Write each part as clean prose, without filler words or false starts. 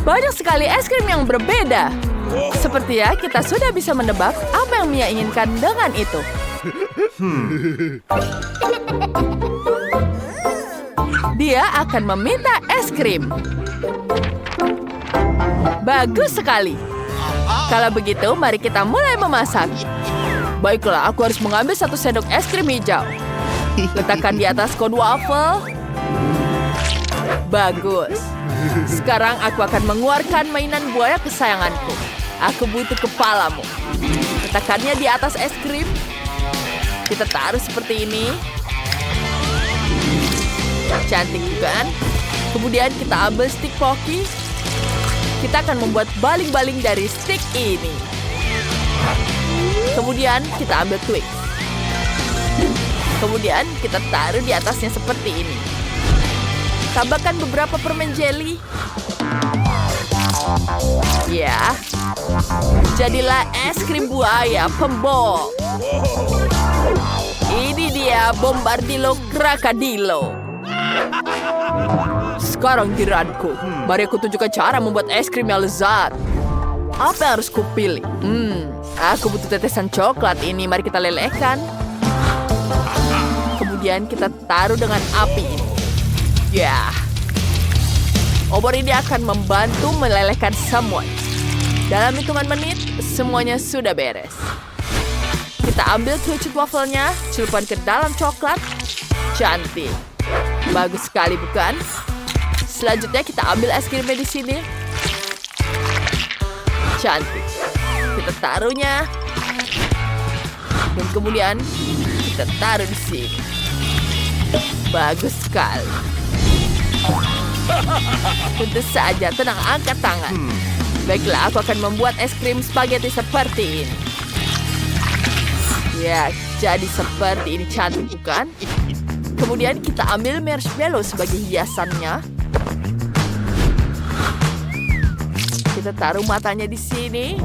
Banyak sekali es krim yang berbeda. Sepertinya kita sudah bisa menebak apa yang Mia inginkan dengan itu. Dia akan meminta es krim. Bagus sekali. Kalau begitu, mari kita mulai memasak. Baiklah, aku harus mengambil 1 sendok es krim hijau. Letakkan di atas cone waffle. Bagus. Sekarang aku akan mengeluarkan mainan buaya kesayanganku. Aku butuh kepalamu. Letakkannya di atas es krim. Kita taruh seperti ini. Cantik bukan? Kemudian kita ambil stick Pocky. Kita akan membuat baling-baling dari stick ini. Kemudian kita ambil Twix. Kemudian kita taruh di atasnya seperti ini. Tambahkan beberapa permen jelly. Ya, jadilah es krim buaya pembok. Ini dia Bombardilo Krakadilo. Sekarang giliranku. Mari aku tunjukkan cara membuat es krim yang lezat. Apa yang harus kupilih? Aku butuh tetesan coklat ini. Mari kita lelehkan. Kemudian kita taruh dengan api ini. Ya. Obor ini akan membantu melelehkan semua. Dalam hitungan menit, semuanya sudah beres. Kita ambil twisted waffle-nya, celupkan ke dalam coklat. Cantik. Bagus sekali, bukan? Selanjutnya kita ambil es krimnya di sini. Cantik. Kita taruhnya. Dan kemudian kita taruh di sini. Bagus sekali. Tentu saja, tenang, angkat tangan. Baiklah, aku akan membuat es krim spaghetti seperti ini. Ya, jadi seperti ini, cantik bukan? Kemudian kita ambil marshmallow sebagai hiasannya. Kita taruh matanya di sini.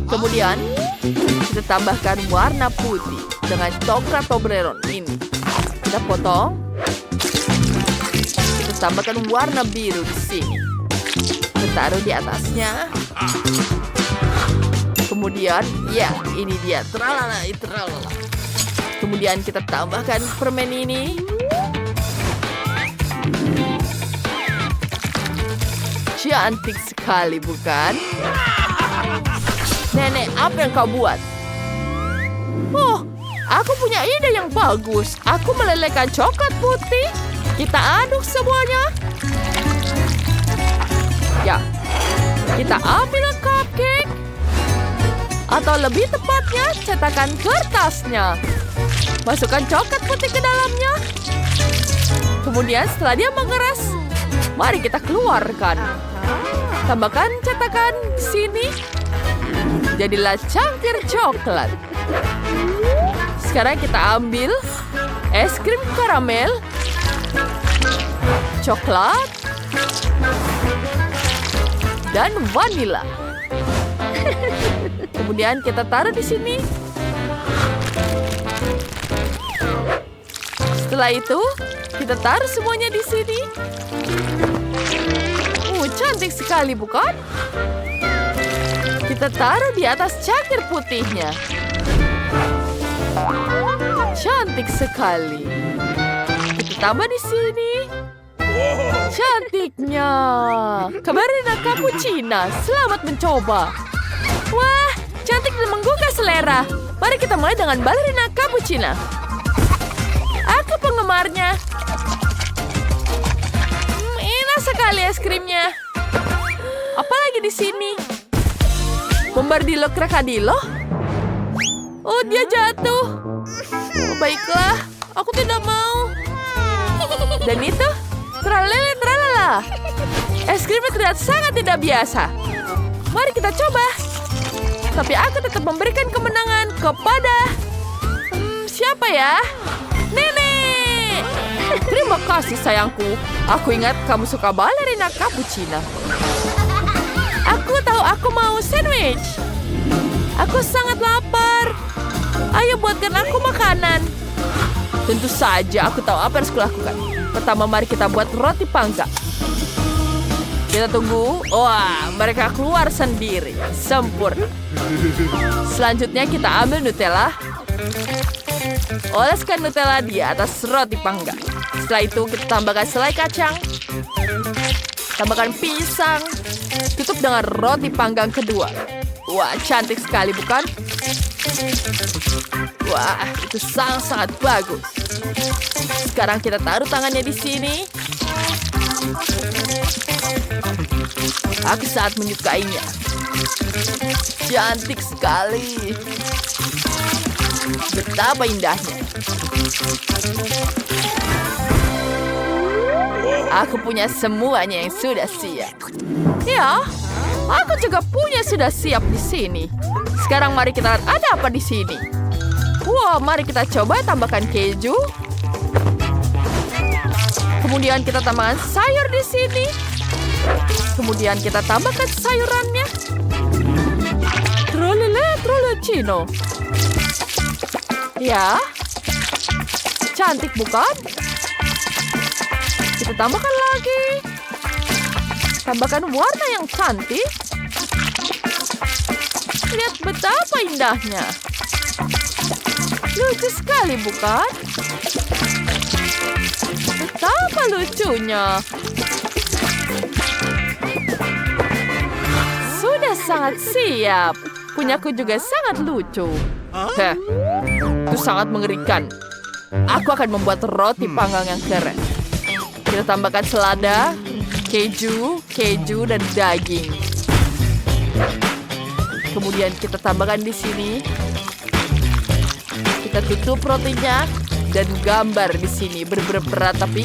Kemudian kita tambahkan warna putih dengan coklat Toblerone ini. Kita potong. Kita tambahkan warna biru di sini. Kita taruh di atasnya. Kemudian, ya, ini dia. Tralala, tralala. Kemudian kita tambahkan permen ini. Cantik sekali, bukan? Nenek, apa yang kau buat? Oh, aku punya ide yang bagus. Aku melelehkan coklat putih. Kita aduk semuanya. Ya, kita ambil cupcake. Atau lebih tepatnya, cetakan kertasnya. Masukkan coklat putih ke dalamnya. Kemudian setelah dia mengeras, mari kita keluarkan. Tambahkan cetakan di sini. Jadilah cangkir coklat. Sekarang kita ambil es krim karamel, coklat, dan vanila. Kemudian kita taruh di sini. Setelah itu, kita taruh semuanya di sini. Cantik sekali, bukan? Kita taruh di atas cangkir putihnya. Cantik sekali. Kita tambah di sini. Cantiknya. Ballerina cappuccino. Selamat mencoba. Wah, cantik dan menggugah selera. Mari kita mulai dengan ballerina cappuccino. Aku penggemarnya. Enak sekali es krimnya. Apalagi di sini? Bombardilo Krakadilo? Oh, dia jatuh. Oh, baiklah, aku tidak mau. Dan itu? Tralala tralala. Es krimnya terlihat sangat tidak biasa. Mari kita coba. Tapi aku tetap memberikan kemenangan kepada... siapa ya? Nenek! Terima kasih, sayangku. Aku ingat kamu suka ballerina cappuccino. Aku tahu aku mau sandwich. Aku sangat lapar. Ayo buatkan aku makanan. Tentu saja aku tahu apa yang harus kulakukan. Pertama, mari kita buat roti panggang. Kita tunggu. Wah, mereka keluar sendiri. Sempurna. Selanjutnya kita ambil Nutella. Oleskan Nutella di atas roti panggang. Setelah itu kita tambahkan selai kacang. Tambahkan pisang. Tutup dengan roti panggang kedua. Wah, cantik sekali bukan? Wah, itu sangat bagus. Sekarang kita taruh tangannya di sini. Aku sangat menyukainya. Cantik sekali. Betapa indahnya. Aku punya semuanya yang sudah siap. Ya, aku juga punya sudah siap di sini. Sekarang mari kita lihat ada apa di sini. Wah, mari kita coba tambahkan keju. Kemudian kita tambahkan sayur di sini. Kemudian kita tambahkan sayurannya. Trollecino. Ya, cantik bukan? Kita tambahkan lagi. Tambahkan warna yang cantik. Lihat betapa indahnya. Lucu sekali bukan? Betapa lucunya. Sudah sangat siap. Punyaku juga sangat lucu. Heh, itu sangat mengerikan. Aku akan membuat roti panggang yang keren. Kita tambahkan selada, keju, dan daging. Kemudian kita tambahkan di sini. Kita tutup rotinya dan gambar di sini berat tapi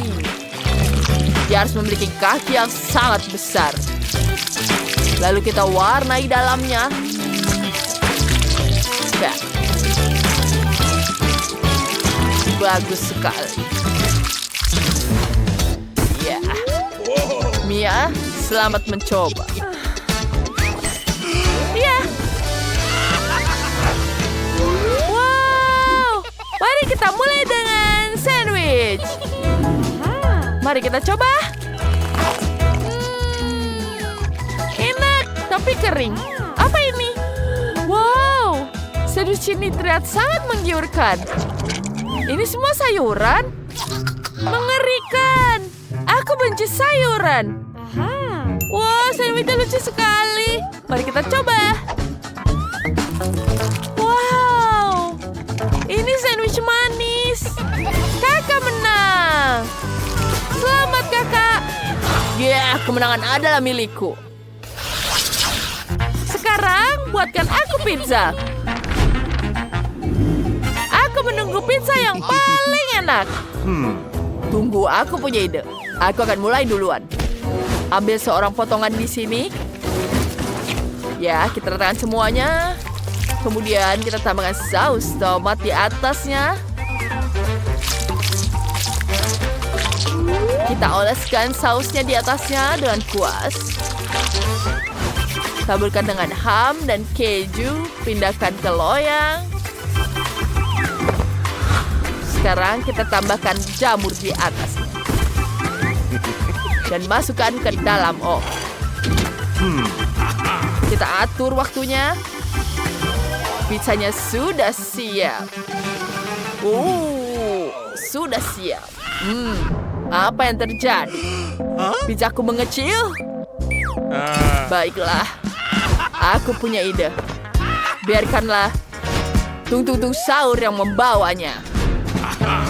dia harus memiliki kaki yang sangat besar. Lalu kita warnai dalamnya. Ya. Bagus sekali. Ya. Mia, selamat mencoba. Ya. Wow. Mari kita mulai dengan sandwich. Mari kita coba. Enak, tapi kering. Apa ini? Wow, sandwich ini terlihat sangat menggiurkan. Ini semua sayuran? Mengerikan. Aku benci sayuran. Wow, sandwichnya lucu sekali. Mari kita coba. Wow, ini sandwich manis. Kakak menang. Selamat kakak. Ya, kemenangan adalah milikku. Sekarang buatkan aku pizza. Aku menunggu pizza yang paling enak. Tunggu, aku punya ide. Aku akan mulai duluan. Ambil seorang potongan di sini. Ya, kita letakkan semuanya. Kemudian kita tambahkan saus tomat di atasnya. Kita oleskan sausnya di atasnya dengan puas. Taburkan dengan ham dan keju. Pindahkan ke loyang. Sekarang kita tambahkan jamur di atasnya. Dan masukkan ke dalam oven. Kita atur waktunya. Pizzanya sudah siap. Sudah siap. Apa yang terjadi? Pizzaku mengecil? Baiklah. Aku punya ide. Biarkanlah Tung sahur yang membawanya.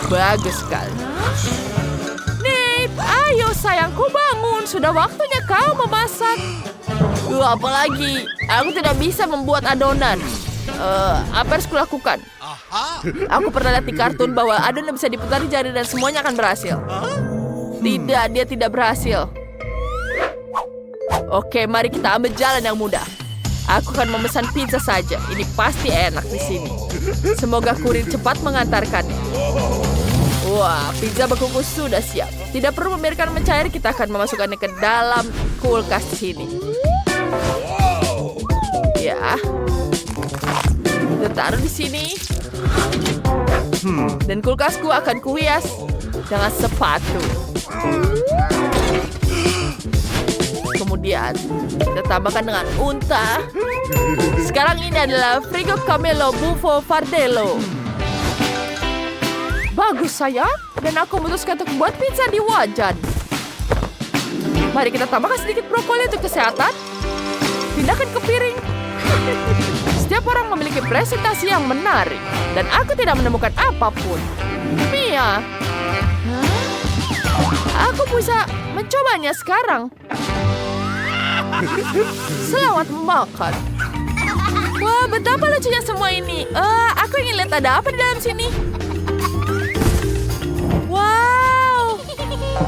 Bagus sekali. Nate, ayo sayangku bangun. Sudah waktunya kau memasak. Apalagi, aku tidak bisa membuat adonan. Apa harus kulakukan? Aku pernah lihat di kartun bahwa adonan bisa diputar di jari dan semuanya akan berhasil. Tidak, dia tidak berhasil. Oke, mari kita ambil jalan yang mudah. Aku akan memesan pizza saja. Ini pasti enak di sini. Semoga kurir cepat mengantarkannya. Wah, pizza berkukus sudah siap. Tidak perlu membiarkan mencair, kita akan memasukkannya ke dalam kulkas di sini. Ya. Kita taruh di sini. Dan kulkasku akan kuhias dengan sepatu. Kemudian Kita tambahkan dengan unta. Sekarang ini adalah Frigo Camelo Buffo Fardello. Bagus sayang. Dan aku memutuskan untuk membuat pizza di wajan. Mari kita tambahkan sedikit brokoli untuk kesehatan. Pindahkan ke piring. Setiap orang memiliki presentasi yang menarik. Dan aku tidak menemukan apapun. Mia. Aku bisa mencobanya sekarang. Selamat makan. Wah, betapa lucunya semua ini. Aku ingin lihat ada apa di dalam sini. Wow,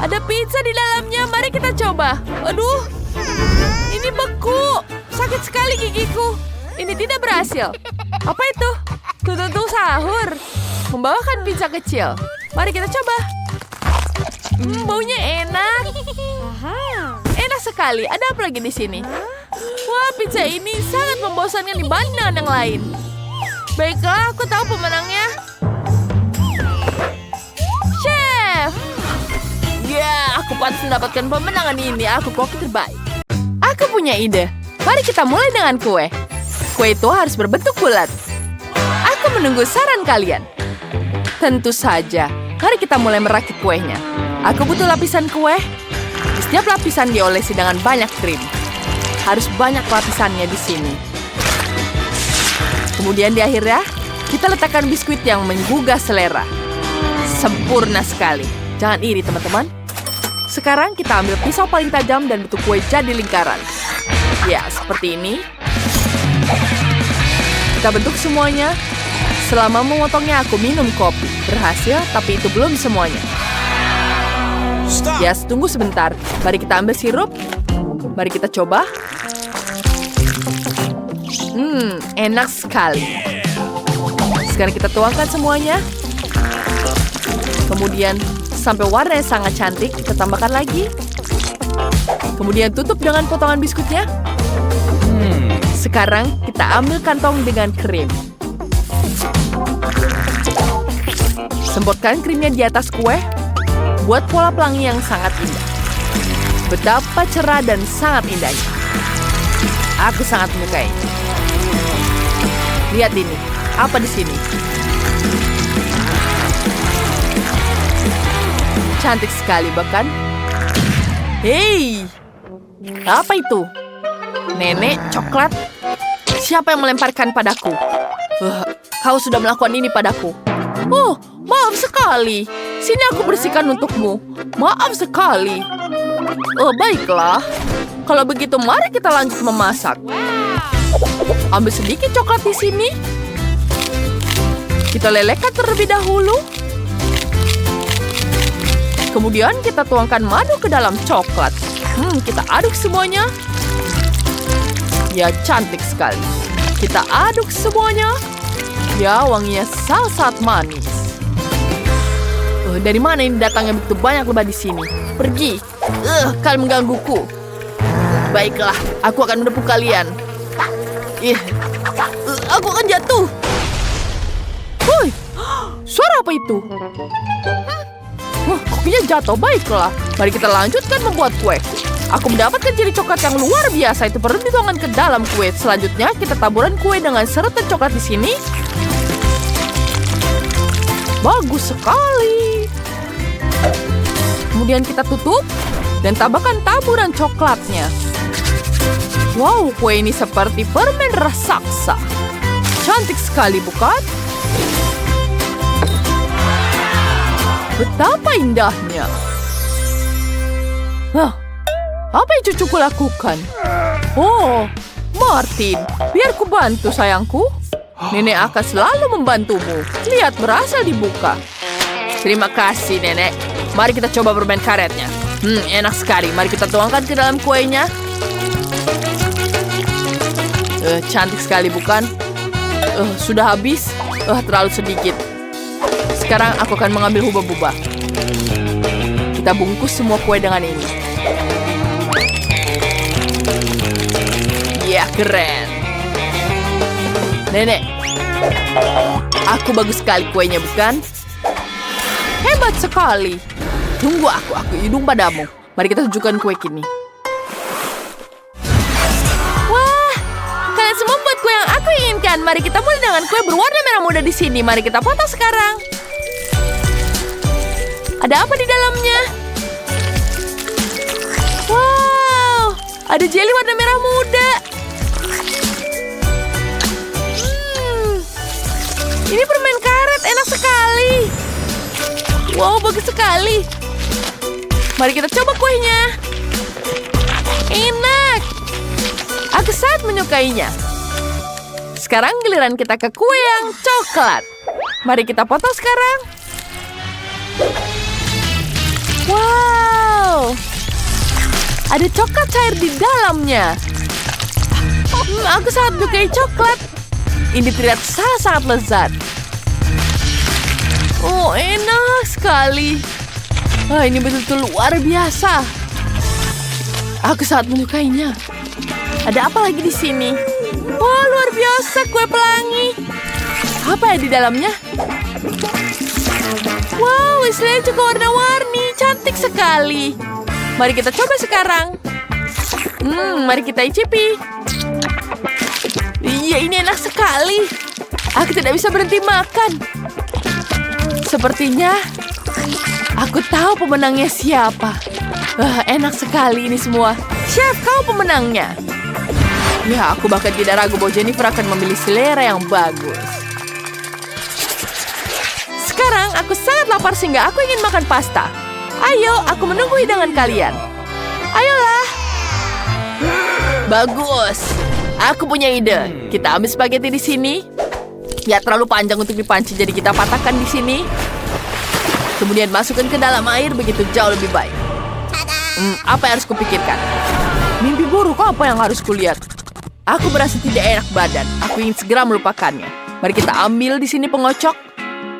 ada pizza di dalamnya. Mari kita coba. Aduh, ini beku. Sakit sekali gigiku. Ini tidak berhasil. Apa itu? Tutung sahur. Membawakan pizza kecil. Mari kita coba. Baunya enak. Enak sekali. Ada apa lagi di sini? Wah, pizza ini sangat membosankan dibanding dengan yang lain. Baiklah, aku tahu pemenangnya. Chef! Ya, aku pantas mendapatkan pemenangan ini. Aku koki terbaik. Aku punya ide. Mari kita mulai dengan kue. Kue itu harus berbentuk bulat. Aku menunggu saran kalian. Tentu saja. Mari kita mulai merakit kuenya. Aku butuh lapisan kue. Di setiap lapisan diolesi dengan banyak krim. Harus banyak lapisannya di sini. Kemudian di akhirnya, kita letakkan biskuit yang menggugah selera. Sempurna sekali. Jangan iri, teman-teman. Sekarang kita ambil pisau paling tajam dan bentuk kue jadi lingkaran. Ya, seperti ini. Kita bentuk semuanya. Selama memotongnya, aku minum kopi. Berhasil, tapi itu belum semuanya. Ya, tunggu sebentar. Mari kita ambil sirup. Mari kita coba. Enak sekali. Sekarang kita tuangkan semuanya. Kemudian, sampai warnanya sangat cantik, kita tambahkan lagi. Kemudian tutup dengan potongan biskuitnya. Sekarang, kita ambil kantong dengan krim. Semprotkan krimnya di atas kue. Buat pola pelangi yang sangat indah. Betapa cerah dan sangat indahnya. Aku sangat menyukainya. Lihat ini. Apa di sini? Cantik sekali, bahkan. Hei! Apa itu? Nenek, coklat? Siapa yang melemparkan padaku? Kau sudah melakukan ini padaku. Oh, maaf sekali. Sini aku bersihkan untukmu. Maaf sekali. Oh, baiklah. Kalau begitu, mari kita lanjut memasak. Ambil sedikit coklat di sini. Kita lelehkan terlebih dahulu. Kemudian kita tuangkan madu ke dalam coklat. Kita aduk semuanya. Ya, cantik sekali. Kita aduk semuanya. Ya, wanginya sangat manis. Dari mana ini datangnya begitu banyak lebah di sini? Pergi. Kalian menggangguku. Baiklah, aku akan menepuk kalian. Aku akan jatuh. Woi, suara apa itu? Kokinya jatuh. Baiklah, mari kita lanjutkan membuat kue. Aku mendapatkan jeli coklat yang luar biasa. Itu perlu dituangkan ke dalam kue. Selanjutnya, kita taburan kue dengan seretan coklat di sini. Bagus sekali. Kemudian kita tutup dan tambahkan taburan coklatnya. Wow, kue ini seperti permen raksasa. Cantik sekali, bukan? Betapa indahnya. Apa yang cucuku lakukan? Oh, Martin, biar ku bantu sayangku. Nenek akan selalu membantumu. Lihat, berhasil dibuka. Terima kasih, Nenek. Mari kita coba permen karetnya. Enak sekali. Mari kita tuangkan ke dalam kuenya. Cantik sekali, bukan? Sudah habis? Terlalu sedikit. Sekarang aku akan mengambil hubah-hubah. Kita bungkus semua kue dengan ini. Ya, keren. Nenek, aku bagus sekali kuenya, bukan? Hebat sekali. Tunggu aku hidung padamu. Mari kita tunjukkan kue kini. makan. Mari kita mulai dengan kue berwarna merah muda di sini. Mari kita potong sekarang. Ada apa di dalamnya? Wow, ada jelly warna merah muda. Ini permen karet, enak sekali. Wow, bagus sekali. Mari kita coba kuenya. Enak. Aku sangat menyukainya. Sekarang giliran kita ke kue yang coklat. Mari kita potong sekarang. Wow. Ada coklat cair di dalamnya. Aku sangat menyukai coklat. Ini terlihat sangat lezat. Oh, enak sekali. Ini betul-betul luar biasa. Aku sangat menyukainya. Ada apa lagi di sini? Wah, luar biasa kue pelangi. Apa ya di dalamnya? Wow, istilahnya juga warna-warni. Cantik sekali. Mari kita coba sekarang. Mari kita icipi. Iya, ini enak sekali. Aku tidak bisa berhenti makan. Sepertinya aku tahu pemenangnya siapa. Enak sekali ini semua. Chef, kau pemenangnya. Ya, aku bahkan tidak ragu bahwa Jennifer akan memilih selera yang bagus. Sekarang aku sangat lapar sehingga aku ingin makan pasta. Ayo, aku menunggu hidangan kalian. Ayolah. Bagus. Aku punya ide. Kita ambil spaghetti di sini. Ya, terlalu panjang untuk dipanci, jadi kita patahkan di sini. Kemudian masukkan ke dalam air, begitu jauh lebih baik. Apa yang harus kupikirkan? Mimpi buruk apa yang harus kulihat? Aku merasa tidak enak badan. Aku ingin segera melupakannya. Mari kita ambil di sini pengocok.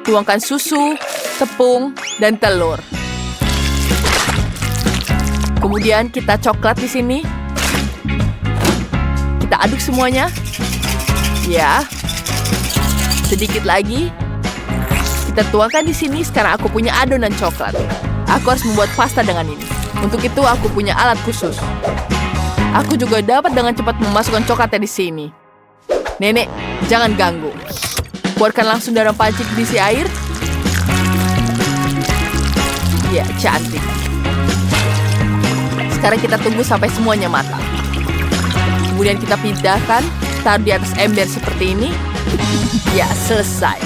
Tuangkan susu, tepung, dan telur. Kemudian kita coklat di sini. Kita aduk semuanya. Ya. Sedikit lagi. Kita tuangkan di sini. Sekarang aku punya adonan coklat. Aku harus membuat pasta dengan ini. Untuk itu aku punya alat khusus. Aku juga dapat dengan cepat memasukkan coklatnya di sini. Nenek, jangan ganggu. Keluarkan langsung dalam panci diisi air. Ya, cantik. Sekarang kita tunggu sampai semuanya matang. Kemudian kita pindahkan, taruh di atas ember seperti ini. Ya, selesai.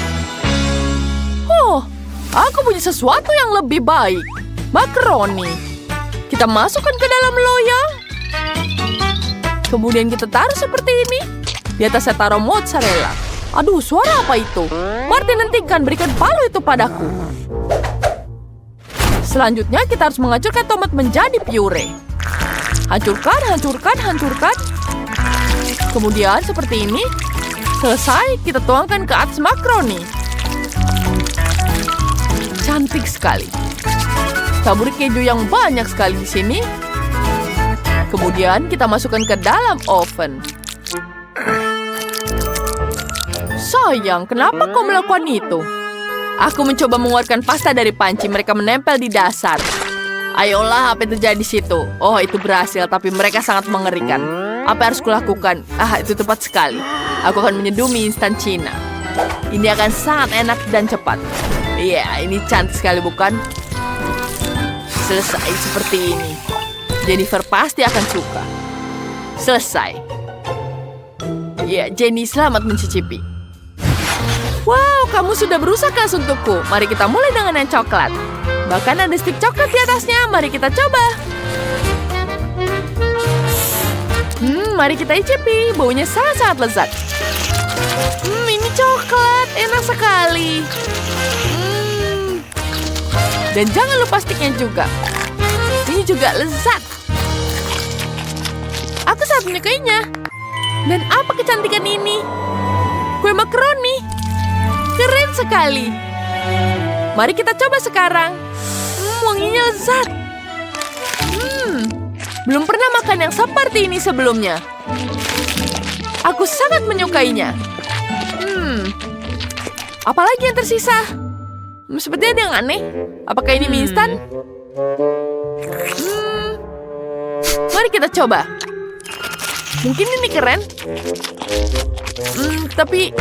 Oh, aku punya sesuatu yang lebih baik. Makaroni. Kita masukkan ke dalam loyang. Kemudian kita taruh seperti ini. Di atas saya taruh mozzarella. Aduh, suara apa itu? Martin, hentikan, berikan palu itu padaku. Selanjutnya kita harus menghancurkan tomat menjadi puree. Hancurkan, hancurkan, hancurkan. Kemudian seperti ini. Selesai, kita tuangkan ke atas makaroni. Cantik sekali. Taburi keju yang banyak sekali di sini. Kemudian kita masukkan ke dalam oven. Sayang, kenapa kau melakukan itu? Aku mencoba mengeluarkan pasta dari panci. Mereka menempel di dasar. Ayolah, apa yang terjadi di situ? Oh, itu berhasil, tapi mereka sangat mengerikan. Apa yang harus kulakukan? Itu tepat sekali. Aku akan menyeduh mie instan Cina. Ini akan sangat enak dan cepat. Iya, ini cantik sekali, bukan? Selesai seperti ini. Jennifer pasti akan suka. Selesai. Ya, Jenny, selamat mencicipi. Wow, kamu sudah berusaha keras untukku. Mari kita mulai dengan yang coklat. Bahkan ada stik coklat di atasnya. Mari kita coba. Mari kita icipi. Baunya sangat-sangat lezat. Ini coklat. Enak sekali. Dan jangan lupa stiknya juga. Ini juga lezat. Aku sangat menyukainya. Dan apa kecantikan ini? Kue makaroni. Keren sekali. Mari kita coba sekarang. Wanginya lezat. Belum pernah makan yang seperti ini sebelumnya. Aku sangat menyukainya. Apalagi yang tersisa? Sepertinya ada yang aneh. Apakah ini mie instan? Mari kita coba. Mungkin ini keren. Tapi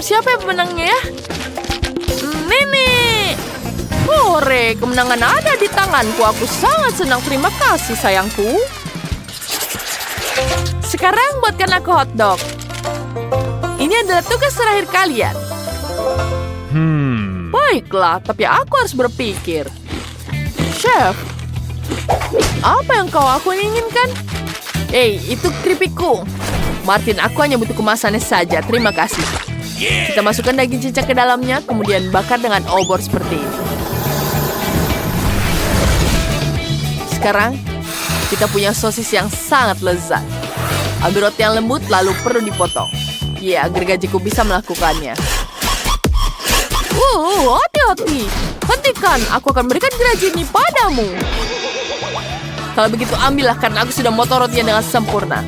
siapa yang pemenangnya ya? Nenek! Hore, kemenangan ada di tanganku. Aku sangat senang. Terima kasih, sayangku. Sekarang buatkan aku hotdog. Ini adalah tugas terakhir kalian. Baiklah, tapi aku harus berpikir. Chef, apa yang aku inginkan? Itu keripikku. Martin, aku hanya butuh kemasannya saja. Terima kasih. Kita masukkan daging cicak ke dalamnya, kemudian bakar dengan obor seperti ini. Sekarang, kita punya sosis yang sangat lezat. Ambil roti yang lembut, lalu perlu dipotong. Ya, gergajiku bisa melakukannya. Hati-hati. Hentikan, aku akan berikan gergaji ini padamu. Kalau begitu, ambillah karena aku sudah motong rotinya dengan sempurna.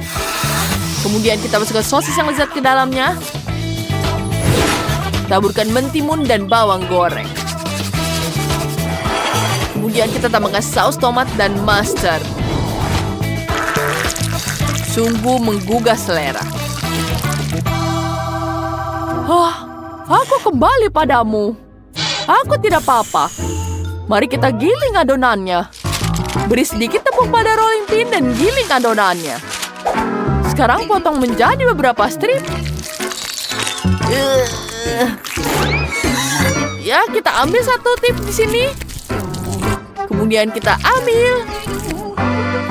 Kemudian kita masukkan sosis yang lezat ke dalamnya. Taburkan mentimun dan bawang goreng. Kemudian kita tambahkan saus tomat dan mustard. Sungguh menggugah selera. Aku kembali padamu. Aku tidak apa-apa. Mari kita giling adonannya. Beri sedikit tepung pada rolling pin dan giling adonannya. Sekarang potong menjadi beberapa strip. Ya, kita ambil satu tip di sini. Kemudian kita ambil.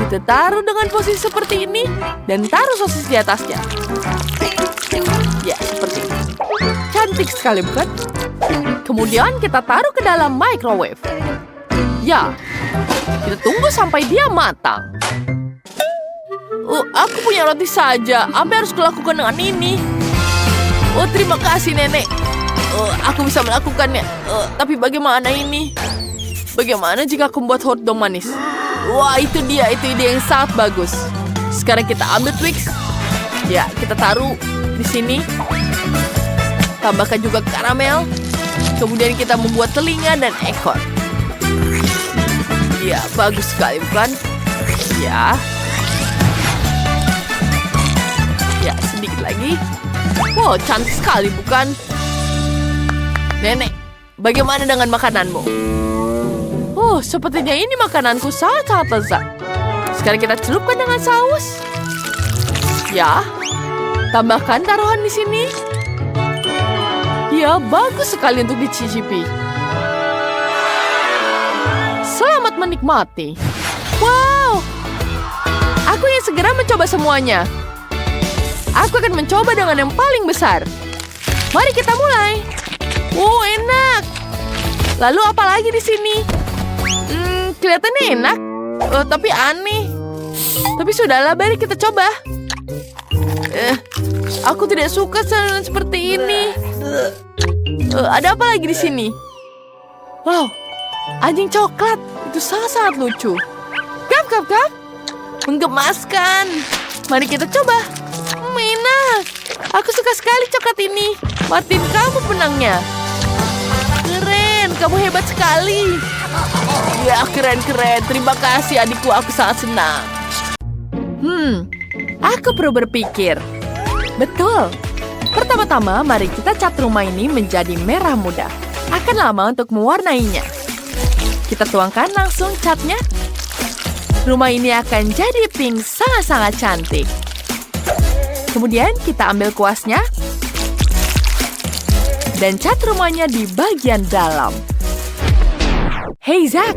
Kita taruh dengan posisi seperti ini. Dan taruh sosis di atasnya. Ya, seperti ini. Cantik sekali, bukan? Kemudian kita taruh ke dalam microwave. Ya, kita tunggu sampai dia matang. Aku punya roti saja. Apa yang harus kulakukan dengan ini? Terima kasih, Nenek. Aku bisa melakukannya. Tapi bagaimana ini? Bagaimana jika aku membuat hotdog manis? Wah, itu dia. Itu ide yang sangat bagus. Sekarang kita ambil Twix. Ya, kita taruh di sini. Tambahkan juga karamel. Kemudian kita membuat telinga dan ekor. Ya, bagus sekali, bukan? Ya. Ya, sedikit lagi. Wow, cantik sekali, bukan? Nenek, bagaimana dengan makananmu? Sepertinya ini makananku sangat-sangat lezat. Sekarang kita celupkan dengan saus. Ya, tambahkan taruhan di sini. Ya, bagus sekali untuk dicicipi. Selamat menikmati. Wow, aku ingin segera mencoba semuanya. Aku akan mencoba dengan yang paling besar. Mari kita mulai. Enak. Lalu apa lagi di sini? Kelihatannya enak. Tapi aneh. Tapi sudahlah, mari kita coba. Aku tidak suka sayuran seperti ini. Ada apa lagi di sini? Wow, anjing coklat. Itu sangat-sangat lucu. Gap. Menggemaskan. Mari kita coba. Enak. Aku suka sekali coklat ini. Martin, kamu penangnya. Keren, kamu hebat sekali. Ya, keren. Terima kasih adikku, aku sangat senang. Aku perlu berpikir. Betul. Pertama-tama, mari kita cat rumah ini menjadi merah muda. Akan lama untuk mewarnainya. Kita tuangkan langsung catnya. Rumah ini akan jadi pink sangat-sangat cantik. Kemudian kita ambil kuasnya. Dan cat rumahnya di bagian dalam. Hei, Zack.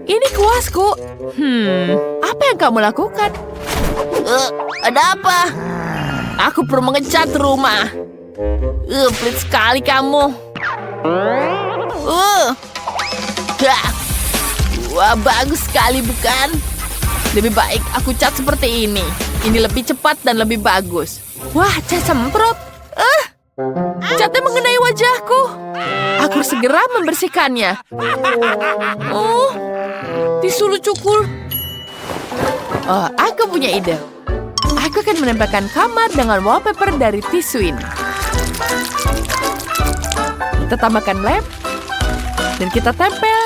Ini kuasku. Apa yang kamu lakukan? Ada apa? Aku perlu mengecat rumah. Pelit sekali kamu. Wah, bagus sekali, bukan? Lebih baik aku cat seperti ini. Ini lebih cepat dan lebih bagus. Wah, cat semprot. Catnya mengenai wajahku. Aku segera membersihkannya. Tisu lucuku. Aku punya ide. Aku akan menempelkan kamar dengan wallpaper dari tisu ini. Kita tambahkan lem. Dan kita tempel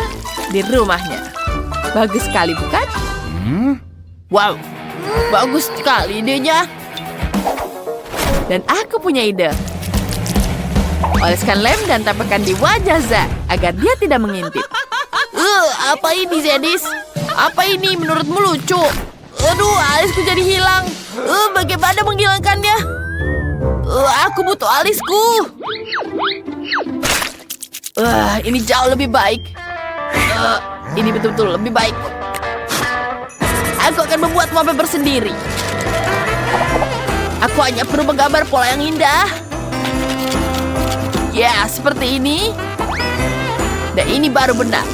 di rumahnya. Bagus sekali, bukan? Wow, bagus sekali idenya. Dan aku punya ide. Oleskan lem dan tempelkan di wajah Zack agar dia tidak mengintip. Apa ini, Zedis? Apa ini menurutmu lucu? Aduh, alisku jadi hilang. Bagaimana menghilangkannya? Aku butuh alisku. Ini jauh lebih baik. Ini betul-betul lebih baik. Aku akan membuat wallpaper sendiri. Aku hanya perlu menggambar pola yang indah. Ya, seperti ini. Dan ini baru benar.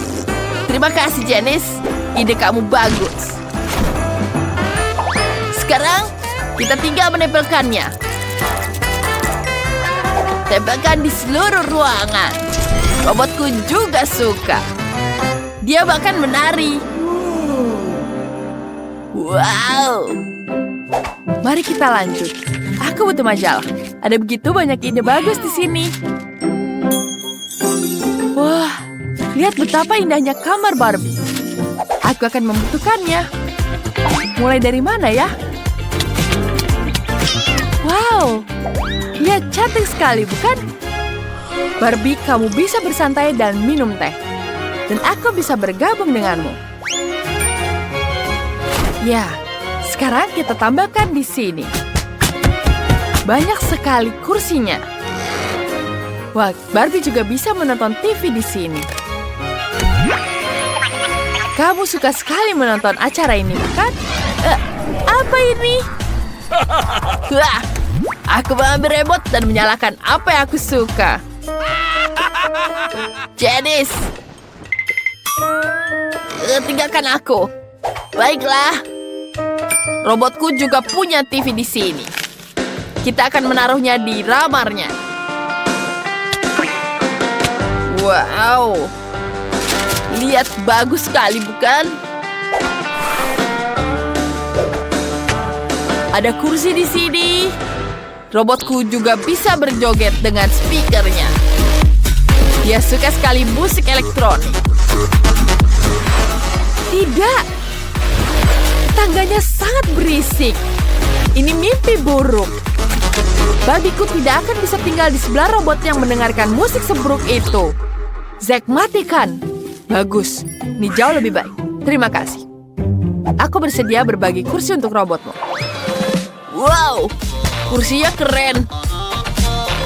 Terima kasih, Janice. Ide kamu bagus. Sekarang, kita tinggal menempelkannya. Tempelkan di seluruh ruangan. Robotku juga suka. Dia bahkan menari. Wow. Mari kita lanjut. Aku butuh majalah. Ada begitu banyak ide bagus di sini. Wah, lihat betapa indahnya kamar Barbie. Aku akan membutuhkannya. Mulai dari mana ya? Wow, lihat cantik sekali, bukan? Barbie, kamu bisa bersantai dan minum teh. Dan aku bisa bergabung denganmu. Ya, sekarang kita tambahkan di sini. Banyak sekali kursinya. Wah, Barbie juga bisa menonton TV di sini. Kamu suka sekali menonton acara ini, bukan? Apa ini? Wah, aku mengambil remote dan menyalakan apa yang aku suka. Janice, tinggalkan aku. Baiklah. Robotku juga punya TV di sini. Kita akan menaruhnya di ramarnya. Wow. Lihat, bagus sekali, bukan? Ada kursi di sini. Robotku juga bisa berjoget dengan speakernya. Dia suka sekali musik elektronik. Tidak. Tangganya sangat berisik. Ini mimpi buruk. Babiku tidak akan bisa tinggal di sebelah robot yang mendengarkan musik seburuk itu. Zack, matikan. Bagus. Ini jauh lebih baik. Terima kasih. Aku bersedia berbagi kursi untuk robotmu. Wow, kursinya keren.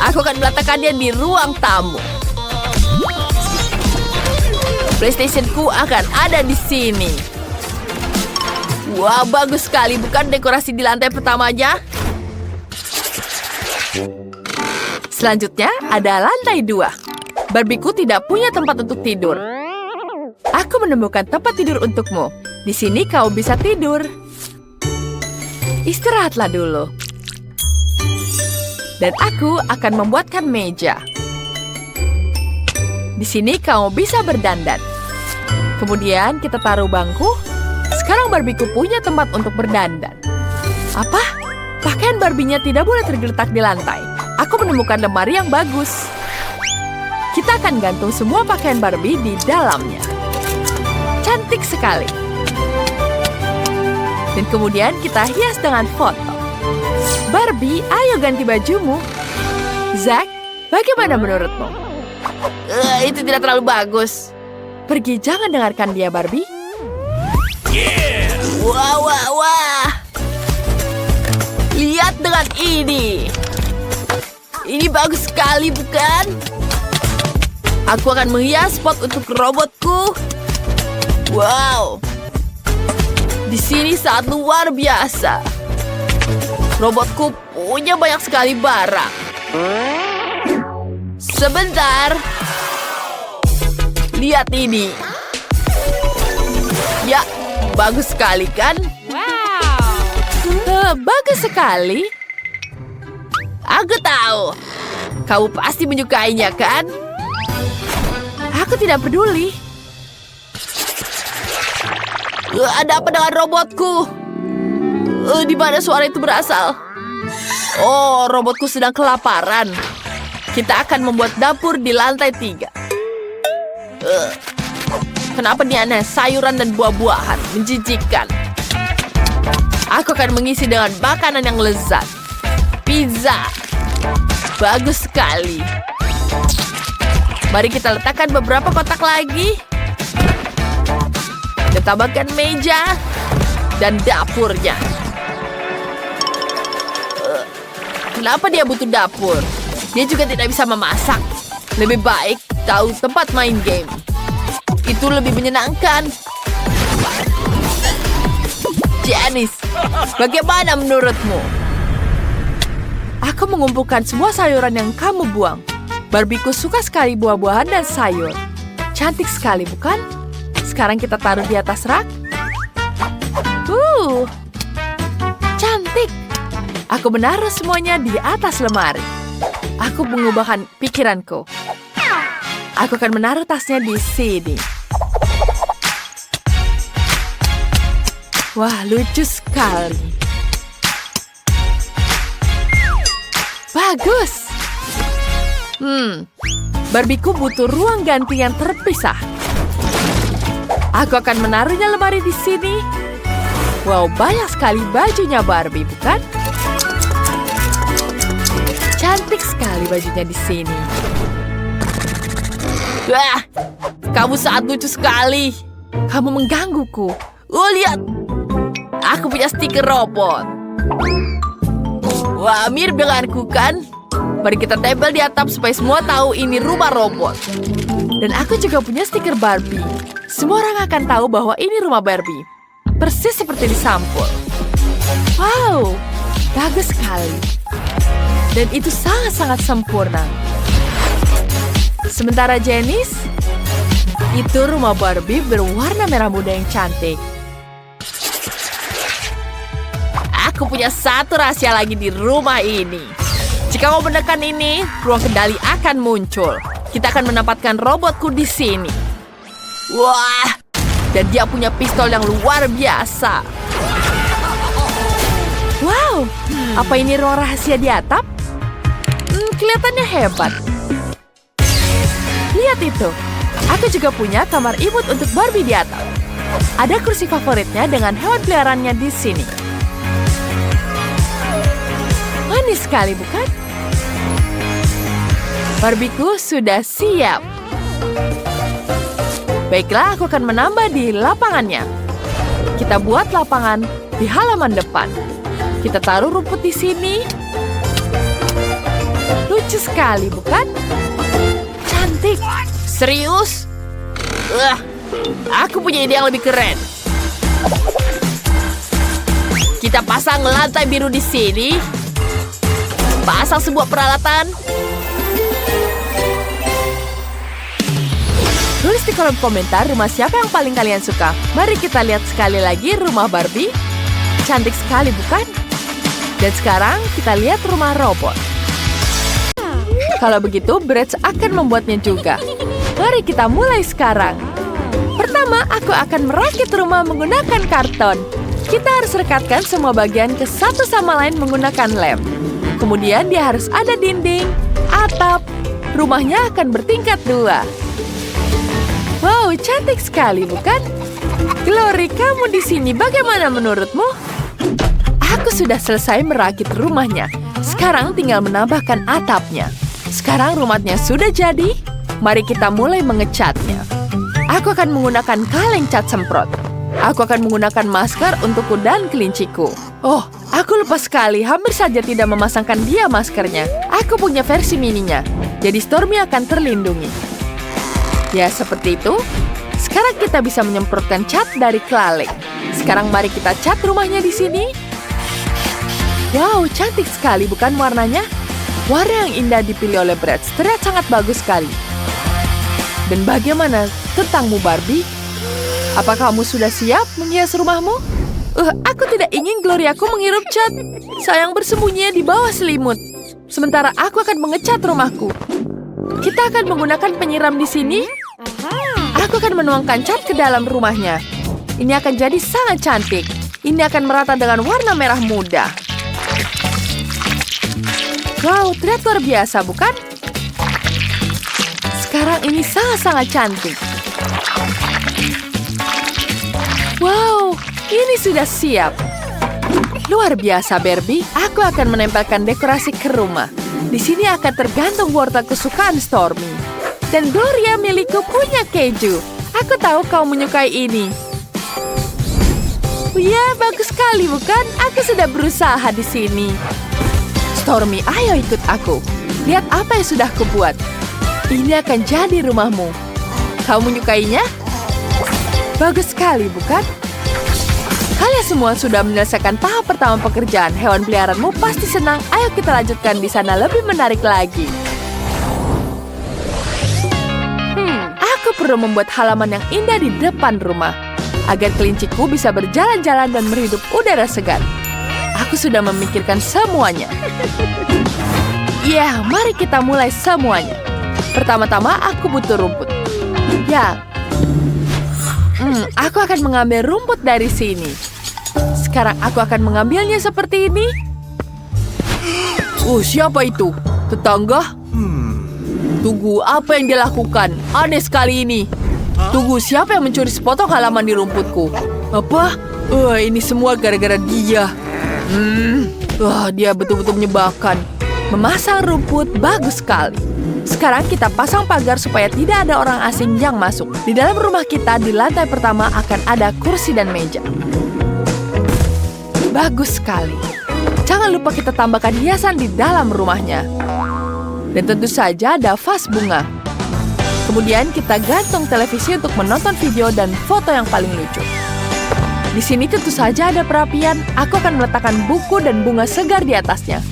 Aku akan meletakkannya di ruang tamu. PlayStation-ku akan ada di sini. Wah, bagus sekali. Bukan dekorasi di lantai pertamanya? Selanjutnya ada lantai 2. Barbieku tidak punya tempat untuk tidur. Aku menemukan tempat tidur untukmu. Di sini kau bisa tidur. Istirahatlah dulu. Dan aku akan membuatkan meja. Di sini kau bisa berdandan. Kemudian kita taruh bangku. Sekarang Barbieku punya tempat untuk berdandan. Apa? Pakaian Barbie-nya tidak boleh tergeletak di lantai. Aku menemukan lemari yang bagus. Kita akan gantung semua pakaian Barbie di dalamnya. Cantik sekali. Dan kemudian kita hias dengan foto. Barbie, ayo ganti bajumu. Zack, bagaimana menurutmu? Itu tidak terlalu bagus. Pergi, jangan dengarkan dia, Barbie. Yeah. Wah, wah, wah. Lihat dengan ini. Ini bagus sekali, bukan? Aku akan menghias spot untuk robotku. Wow. Di sini sangat luar biasa. Robotku punya banyak sekali barang. Sebentar. Lihat ini. Ya, bagus sekali kan? Wow. Bagus sekali. Aku tahu. Kamu pasti menyukainya, kan? Aku tidak peduli. Ada apa dengan robotku? Di mana suara itu berasal? Oh, robotku sedang kelaparan. Kita akan membuat dapur di lantai 3. Kenapa ini aneh? Sayuran dan buah-buahan. Menjijikan. Aku akan mengisi dengan makanan yang lezat. pizza. Bagus sekali. Mari kita letakkan beberapa kotak lagi. Dan tambahkan meja dan dapurnya. Kenapa dia butuh dapur? Dia juga tidak bisa memasak. Lebih baik tahu tempat main game. Itu lebih menyenangkan. Janice, bagaimana menurutmu? Aku mengumpulkan semua sayuran yang kamu buang. Barbieku suka sekali buah-buahan dan sayur. Cantik sekali, bukan? Sekarang kita taruh di atas rak. Cantik. Aku menaruh semuanya di atas lemari. Aku mengubahkan pikiranku. Aku akan menaruh tasnya di sini. Wah, lucu sekali. Bagus. Barbieku butuh ruang ganti yang terpisah. Aku akan menaruhnya lemari di sini. Wow, banyak sekali bajunya Barbie, bukan? Cantik sekali bajunya di sini. Wah, kamu sangat lucu sekali. Kamu menggangguku. Lihat. Aku punya stiker robot. Wah, mirip denganku kan? Mari kita tempel di atap supaya semua tahu ini rumah robot. Dan aku juga punya stiker Barbie. Semua orang akan tahu bahwa ini rumah Barbie. Persis seperti di sampul. Wow, bagus sekali. Dan itu sangat-sangat sempurna. Sementara Janice, itu rumah Barbie berwarna merah muda yang cantik. Aku punya satu rahasia lagi di rumah ini. Jika kau menekan ini, ruang kendali akan muncul. Kita akan menempatkan robotku di sini. Wah, dan dia punya pistol yang luar biasa. Wow, apa ini ruang rahasia di atap? Kelihatannya hebat. Lihat itu. Aku juga punya kamar imut untuk Barbie di atap. Ada kursi favoritnya dengan hewan peliharaannya di sini. Manis sekali, bukan? Barbieku sudah siap. Baiklah, aku akan menambah di lapangannya. Kita buat lapangan di halaman depan. Kita taruh rumput di sini. Lucu sekali, bukan? Cantik. Serius? Aku punya ide yang lebih keren. Kita pasang lantai biru di sini. Pasang sebuah peralatan. Tulis di kolom komentar rumah siapa yang paling kalian suka. Mari kita lihat sekali lagi rumah Barbie. Cantik sekali, bukan? Dan sekarang kita lihat rumah robot. Kalau begitu, Bratz akan membuatnya juga. Mari kita mulai sekarang. Pertama, aku akan merakit rumah menggunakan karton. Kita harus rekatkan semua bagian ke satu sama lain menggunakan lem. Kemudian dia harus ada dinding, atap. Rumahnya akan bertingkat 2. Wow, cantik sekali, bukan? Glory, kamu di sini. Bagaimana menurutmu? Aku sudah selesai merakit rumahnya. Sekarang tinggal menambahkan atapnya. Sekarang rumahnya sudah jadi. Mari kita mulai mengecatnya. Aku akan menggunakan kaleng cat semprot. Aku akan menggunakan masker untukku dan kelinciku. Oh, aku lupa sekali. Hampir saja tidak memasangkan dia maskernya. Aku punya versi mininya. Jadi Stormy akan terlindungi. Ya, seperti itu. Sekarang kita bisa menyemprotkan cat dari kaleng. Sekarang mari kita cat rumahnya di sini. Wow, cantik sekali, bukan warnanya? Warna yang indah dipilih oleh Bratz. Terlihat sangat bagus sekali. Dan bagaimana tentangmu, Barbie? Apa kamu sudah siap menghias rumahmu? Aku tidak ingin Gloriaku menghirup cat. Sayang bersembunyi di bawah selimut. Sementara aku akan mengecat rumahku. Kita akan menggunakan penyiram di sini. Aku akan menuangkan cat ke dalam rumahnya. Ini akan jadi sangat cantik. Ini akan merata dengan warna merah muda. Wow, terlihat luar biasa, bukan? Sekarang ini sangat-sangat cantik. Wow, ini sudah siap. Luar biasa, Barbie. Aku akan menempelkan dekorasi ke rumah. Di sini akan tergantung wortel kesukaan Stormy. Dan Gloria milikku punya keju. Aku tahu kau menyukai ini. Ya, bagus sekali bukan? Aku sudah berusaha di sini. Stormy, ayo ikut aku. Lihat apa yang sudah kubuat. Ini akan jadi rumahmu. Kau menyukainya? Bagus sekali bukan? Kalian semua sudah menyelesaikan tahap pertama pekerjaan. Hewan peliharaanmu pasti senang. Ayo kita lanjutkan di sana lebih menarik lagi. Aku perlu membuat halaman yang indah di depan rumah. Agar kelinciku bisa berjalan-jalan dan menghirup udara segar. Aku sudah memikirkan semuanya. Ya, mari kita mulai semuanya. Pertama-tama aku butuh rumput. Ya. Aku akan mengambil rumput dari sini. Sekarang aku akan mengambilnya seperti ini. Siapa itu? Tetangga? Tunggu, apa yang dia lakukan? Aneh sekali ini. Tunggu, siapa yang mencuri sepotong halaman di rumputku? Apa? Ini semua gara-gara dia. Dia betul-betul menyebalkan. Memasang rumput bagus sekali. Sekarang kita pasang pagar supaya tidak ada orang asing yang masuk. Di dalam rumah kita, di lantai pertama akan ada kursi dan meja. Bagus sekali. Jangan lupa kita tambahkan hiasan di dalam rumahnya. Dan tentu saja ada vas bunga. Kemudian kita gantung televisi untuk menonton video dan foto yang paling lucu. Di sini tentu saja ada perapian. Aku akan meletakkan buku dan bunga segar di atasnya.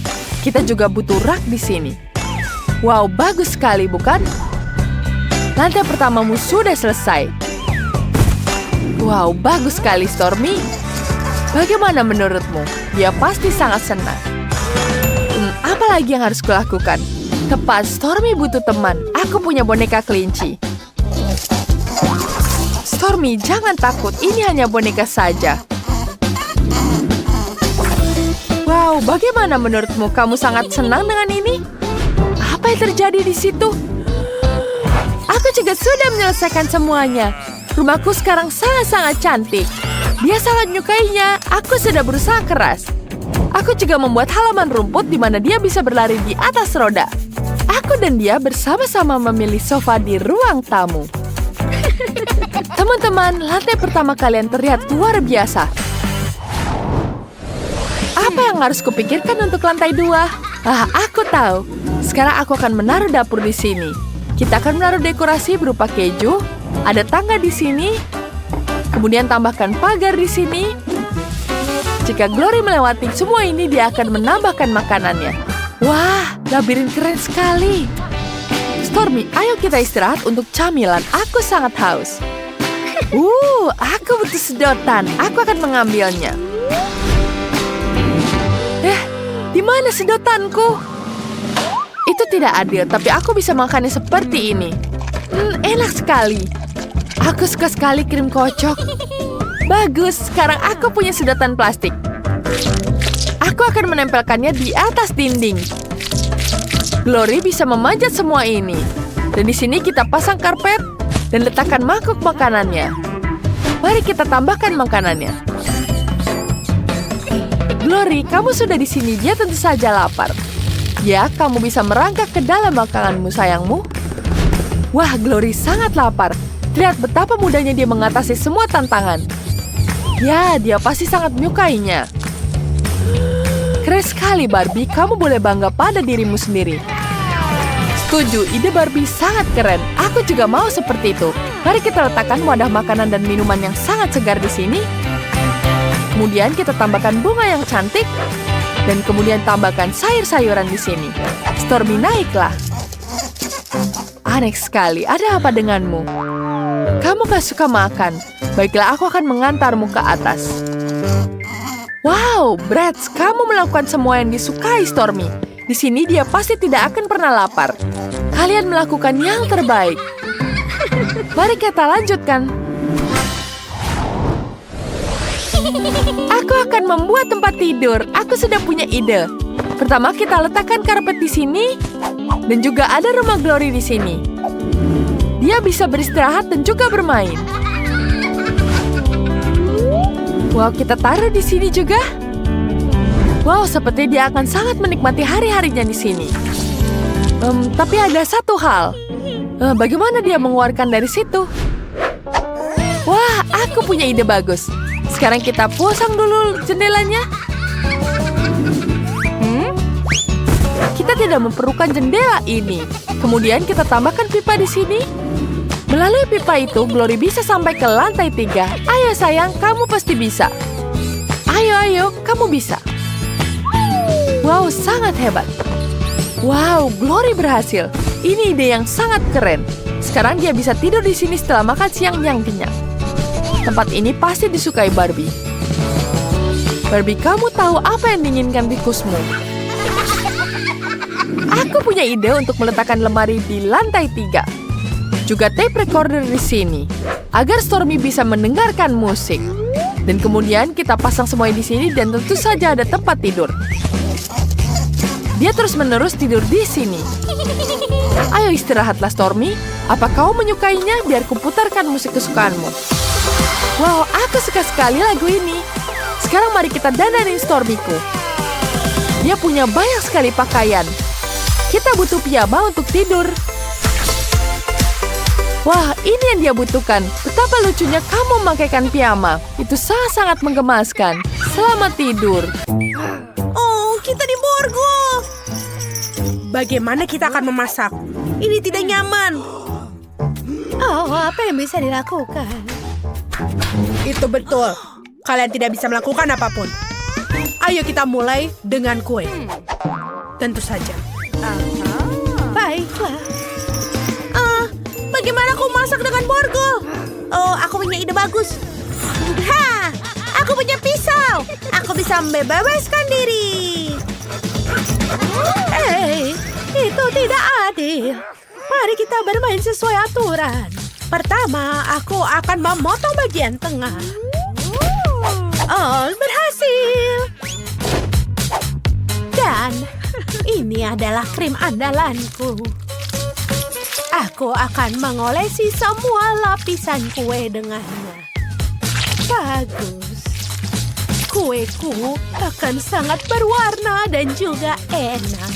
Kita juga butuh rak di sini. Wow, bagus sekali bukan? Lantai pertamamu sudah selesai. Wow, bagus sekali Stormy. Bagaimana menurutmu? Dia pasti sangat senang. Apa lagi yang harus kulakukan? Tepat, Stormy butuh teman. Aku punya boneka kelinci. Stormy, jangan takut. Ini hanya boneka saja. Wow, bagaimana menurutmu? Kamu sangat senang dengan ini? Apa yang terjadi di situ? Aku juga sudah menyelesaikan semuanya. Rumahku sekarang sangat-sangat cantik. Dia sangat menyukainya. Aku sudah berusaha keras. Aku juga membuat halaman rumput di mana dia bisa berlari di atas roda. Aku dan dia bersama-sama memilih sofa di ruang tamu. Teman-teman, lantai pertama kalian terlihat luar biasa. Apa yang harus kupikirkan untuk lantai 2? Aku tahu. Sekarang aku akan menaruh dapur di sini. Kita akan menaruh dekorasi berupa keju. Ada tangga di sini. Kemudian tambahkan pagar di sini. Jika Glory melewati semua ini, dia akan menambahkan makanannya. Wah, labirin keren sekali. Stormy, ayo kita istirahat untuk camilan. Aku sangat haus. Aku butuh sedotan. Aku akan mengambilnya. Di mana sedotanku? Itu tidak adil, tapi aku bisa makannya seperti ini. Enak sekali. Aku suka sekali krim kocok. Bagus, sekarang aku punya sedotan plastik. Aku akan menempelkannya di atas dinding. Glory bisa memanjat semua ini. Dan di sini kita pasang karpet dan letakkan mangkuk makanannya. Mari kita tambahkan makanannya. Glory, kamu sudah di sini. Dia tentu saja lapar. Ya, kamu bisa merangkak ke dalam makananmu, sayangmu. Wah, Glory sangat lapar. Lihat betapa mudahnya dia mengatasi semua tantangan. Ya, dia pasti sangat menyukainya. Keren sekali, Barbie. Kamu boleh bangga pada dirimu sendiri. Setuju, ide Barbie sangat keren. Aku juga mau seperti itu. Mari kita letakkan wadah makanan dan minuman yang sangat segar di sini. Kemudian kita tambahkan bunga yang cantik. Dan kemudian tambahkan sayur-sayuran di sini. Stormy, naiklah. Aneh sekali. Ada apa denganmu? Kamu gak suka makan? Baiklah, aku akan mengantarmu ke atas. Wow, Bratz, kamu melakukan semua yang disukai Stormy. Di sini dia pasti tidak akan pernah lapar. Kalian melakukan yang terbaik. Mari kita lanjutkan. Aku akan membuat tempat tidur. Aku sudah punya ide. Pertama, kita letakkan karpet di sini. Dan juga ada rumah Glory di sini. Dia bisa beristirahat dan juga bermain. Wow, kita taruh di sini juga. Wow, seperti dia akan sangat menikmati hari-harinya di sini. Tapi ada satu hal. Bagaimana dia mengeluarkan dari situ? Wah, aku punya ide bagus. Sekarang kita pasang dulu jendelanya. Kita tidak memerlukan jendela ini. Kemudian kita tambahkan pipa di sini. Melalui pipa itu, Glory bisa sampai ke lantai 3. Ayo sayang, kamu pasti bisa. Ayo, kamu bisa. Wow, sangat hebat. Wow, Glory berhasil. Ini ide yang sangat keren. Sekarang dia bisa tidur di sini setelah makan siang yang kenyang. Tempat ini pasti disukai Barbie. Barbie, kamu tahu apa yang diinginkan tikusmu? Aku punya ide untuk meletakkan lemari di lantai 3. Juga tape recorder di sini, agar Stormy bisa mendengarkan musik. Dan kemudian kita pasang semuanya di sini dan tentu saja ada tempat tidur. Dia terus-menerus tidur di sini. Ayo istirahatlah Stormy. Apa kau menyukainya? Biar kuputarkan musik kesukaanmu. Wow, aku suka sekali lagu ini. Sekarang mari kita dandanin Stormy-ku. Dia punya banyak sekali pakaian. Kita butuh piyama untuk tidur. Wah, ini yang dia butuhkan. Betapa lucunya kamu memakaikan piyama. Itu sangat-sangat menggemaskan. Selamat tidur. Oh, kita di borgol. Bagaimana kita akan memasak? Ini tidak nyaman. Oh, apa yang bisa dilakukan? Itu betul. Kalian tidak bisa melakukan apapun. Ayo kita mulai dengan kue. Tentu saja. Baiklah. Bagaimana aku masak dengan borgol? Oh, aku punya ide bagus. Ha! Aku punya pisau. Aku bisa membebaskan diri. Itu tidak adil. Mari kita bermain sesuai aturan. Pertama, aku akan memotong bagian tengah. Oh, berhasil. Dan ini adalah krim andalanku. Aku akan mengolesi semua lapisan kue dengannya. Bagus. Kueku akan sangat berwarna dan juga enak.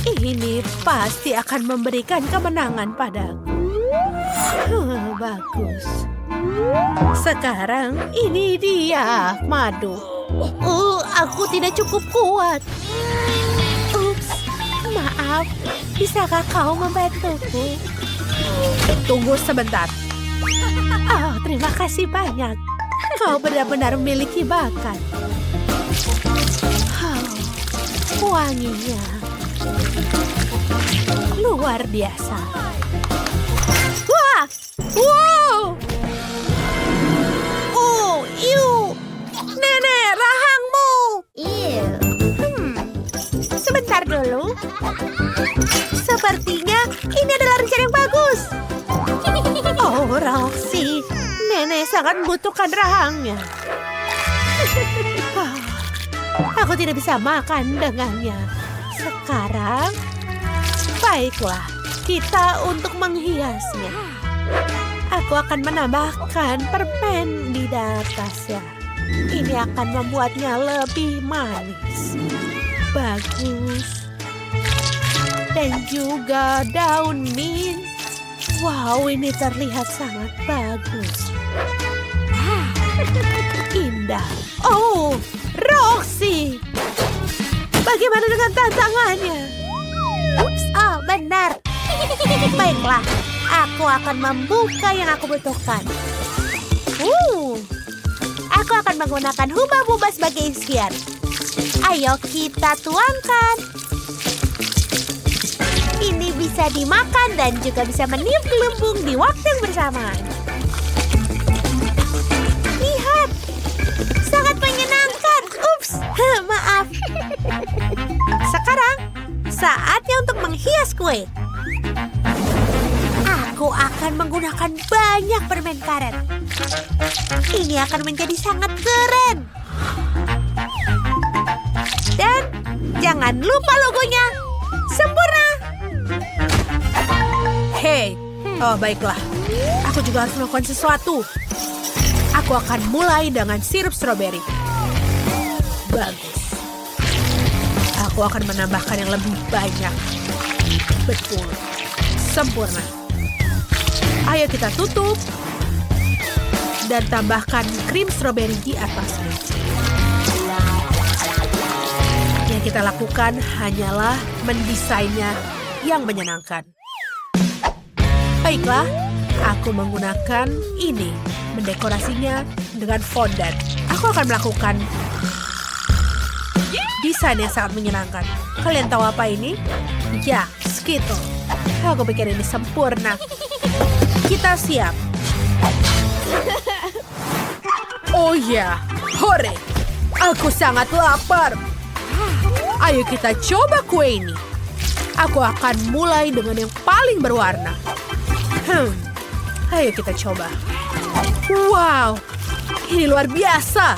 Ini pasti akan memberikan kemenangan padaku. Bagus. Sekarang ini dia madu. Aku tidak cukup kuat. Ups, maaf. Bisakah kau membantuku? Tunggu sebentar. Oh, terima kasih banyak. Kau benar-benar memiliki bakat. Wanginya luar biasa. Wah! Wow! Oh, iu! Nenek, rahangmu! Sebentar dulu. Sepertinya ini adalah rencana yang bagus. Oh, Roxy. Nenek sangat membutuhkan rahangnya. Aku tidak bisa makan dengannya. Sekarang, baiklah, kita untuk menghiasnya. Aku akan menambahkan permen di atasnya. Ini akan membuatnya lebih manis. Bagus. Dan juga daun mint. Wow, ini terlihat sangat bagus. Indah. Oh, Roxy. Bagaimana dengan tantangannya? Ups, oh benar. Baiklah, aku akan membuka yang aku butuhkan. Aku akan menggunakan hubah-hubah sebagai isian. Ayo kita tuangkan. Ini bisa dimakan dan juga bisa meniup gelembung di waktu yang bersamaan. Lihat, sangat menyenangkan. Ups, maaf. Sekarang, saatnya untuk menghias kue. Aku akan menggunakan banyak permen karet. Ini akan menjadi sangat keren. Dan jangan lupa logonya. Sempurna. Hei, oh baiklah. Aku juga harus melakukan sesuatu. Aku akan mulai dengan sirup stroberi. Bagus. Aku akan menambahkan yang lebih banyak. Betul. Sempurna. Ayo kita tutup. Dan tambahkan krim stroberi di atasnya. Yang kita lakukan hanyalah mendesainnya yang menyenangkan. Baiklah, aku menggunakan ini. Mendekorasinya dengan fondant. Aku akan melakukan desain yang sangat menyenangkan. Kalian tahu apa ini? Ya, Skittle. Aku pikir ini sempurna. Kita siap. Oh ya, hore. Aku sangat lapar. Ayo kita coba kue ini. Aku akan mulai dengan yang paling berwarna. Ayo kita coba. Wow, ini luar biasa.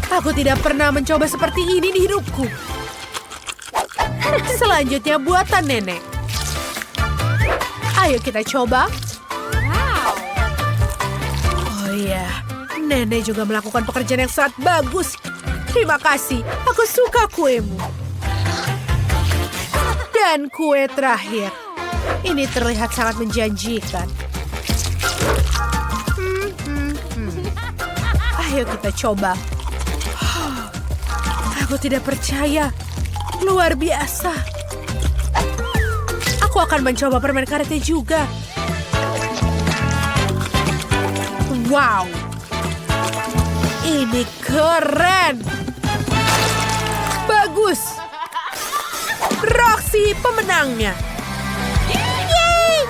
Aku tidak pernah mencoba seperti ini di hidupku. Selanjutnya buatan nenek. Ayo kita coba. Oh iya, nenek juga melakukan pekerjaan yang sangat bagus. Terima kasih, aku suka kuemu. Dan kue terakhir. Ini terlihat sangat menjanjikan. Ayo kita coba. Aku tidak percaya. Luar biasa. Aku akan mencoba permen karetnya juga. Wow. Ini keren. Bagus. Roxy pemenangnya. Yeay!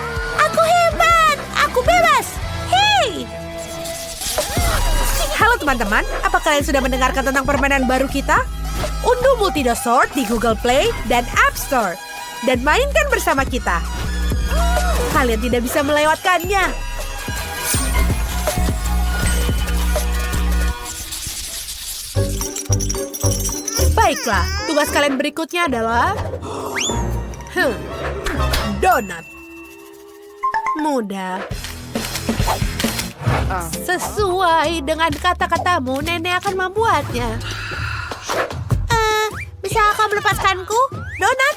Aku hebat! Aku bebas! Hei! Halo teman-teman, apa kalian sudah mendengarkan tentang permainan baru kita? Unduh Multidosort di Google Play dan App Store. Dan mainkan bersama kita. Kalian tidak bisa melewatkannya. Baiklah, tugas kalian berikutnya adalah donat. Mudah. Sesuai dengan kata-katamu, nenek akan membuatnya. Bisa kau melepaskanku? Donat?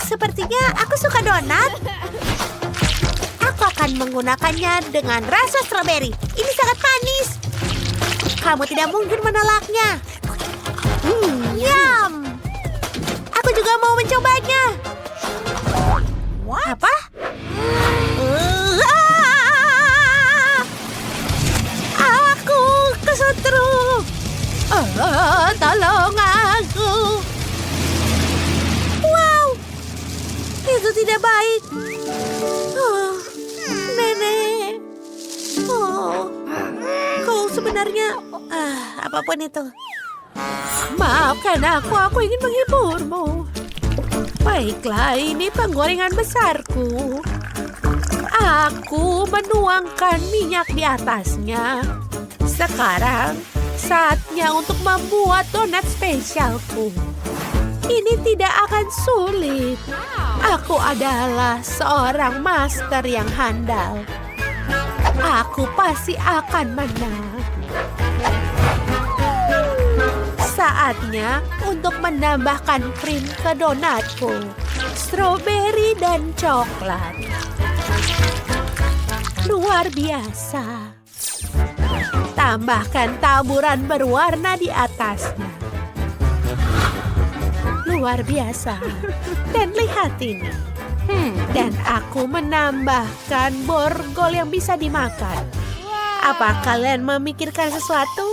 Sepertinya aku suka donat. Aku akan menggunakannya dengan rasa stroberi. Ini sangat manis. Kamu tidak mungkin menolaknya. Yum. Aku juga mau mencobanya. Apa? Aku kesetrum. Tolong aku. Wow, itu tidak baik. Nenek. Kau sebenarnya apapun itu. Maafkan aku ingin menghiburmu. Baiklah, ini penggorengan besarku. Aku menuangkan minyak di atasnya. Sekarang, saatnya untuk membuat donat spesialku. Ini tidak akan sulit. Aku adalah seorang master yang handal. Aku pasti akan menang. Saatnya untuk menambahkan krim ke donatku. Stroberi dan coklat. Luar biasa. Tambahkan taburan berwarna di atasnya. Luar biasa. Dan lihat ini. Dan aku menambahkan borgol yang bisa dimakan. Apa kalian memikirkan sesuatu?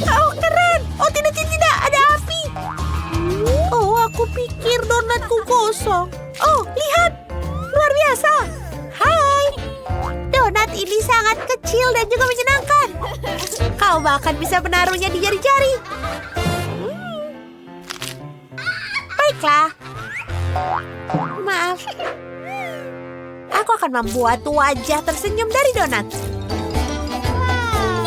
Oh, keren! Oh, tidak, ada api! Oh, aku pikir donatku kosong. Oh, lihat! Luar biasa! Hai! Donat ini sangat kecil dan juga menyenangkan. Kau bahkan bisa menaruhnya di jari-jari. Baiklah. Maaf. Aku akan membuat wajah tersenyum dari donat.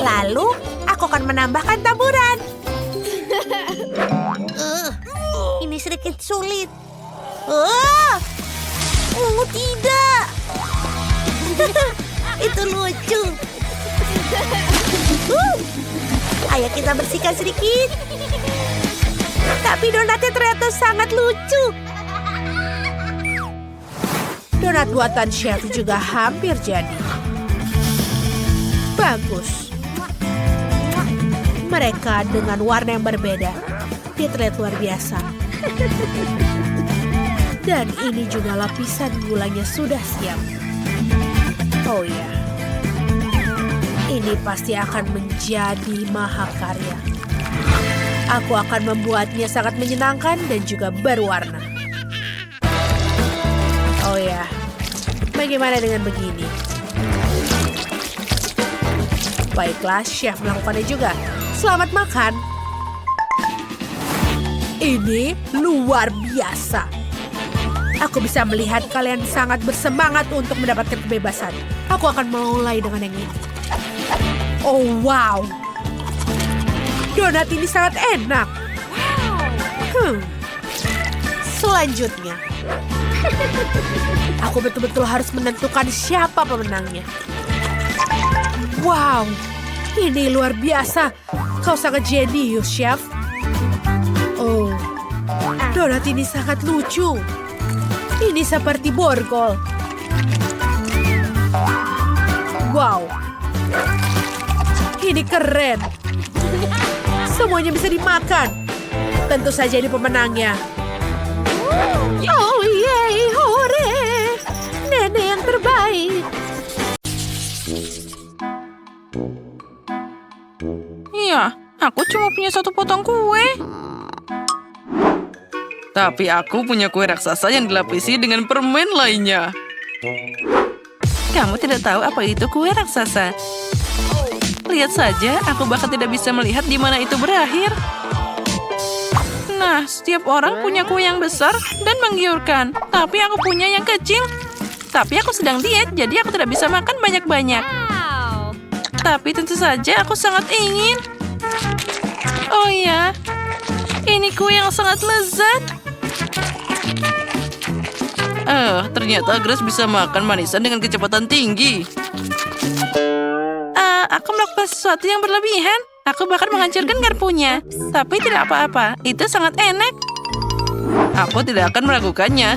Lalu, aku akan menambahkan taburan. Ini sedikit sulit. Tidak. Itu lucu. Ayo kita bersihkan sedikit. Tapi donatnya ternyata sangat lucu. Donat buatan chef juga hampir jadi. Bagus. Mereka dengan warna yang berbeda. Dia terlihat luar biasa. Dan ini juga lapisan gulanya sudah siap. Oh ya. Ini pasti akan menjadi mahakarya. Aku akan membuatnya sangat menyenangkan dan juga berwarna. Oh ya, bagaimana dengan begini? Baiklah, chef melakukannya juga. Selamat makan. Ini luar biasa. Aku bisa melihat kalian sangat bersemangat untuk mendapatkan kebebasan. Aku akan mulai dengan yang ini. Oh wow. Donat ini sangat enak. Selanjutnya. Aku betul-betul harus menentukan siapa pemenangnya. Wow, ini luar biasa. Kau sangat jenius, chef. Oh, donat ini sangat lucu. Ini seperti borgol. Wow, ini keren. Semuanya bisa dimakan. Tentu saja ini pemenangnya. Oh yeay, hore! Nenek yang terbaik. Iya, aku cuma punya satu potong kue. Tapi aku punya kue raksasa yang dilapisi dengan permen lainnya. Kamu tidak tahu apa itu kue raksasa? Lihat saja, aku bahkan tidak bisa melihat di mana itu berakhir. Nah, setiap orang punya kue yang besar dan menggiurkan. Tapi aku punya yang kecil. Tapi aku sedang diet, jadi aku tidak bisa makan banyak-banyak. Tapi tentu saja aku sangat ingin. Oh ya, ini kue yang sangat lezat. Ternyata Grace bisa makan manisan dengan kecepatan tinggi. Aku melakukan sesuatu yang berlebihan. Aku bahkan menghancurkan garpunya. Tapi tidak apa-apa, itu sangat enak. Aku tidak akan melakukannya.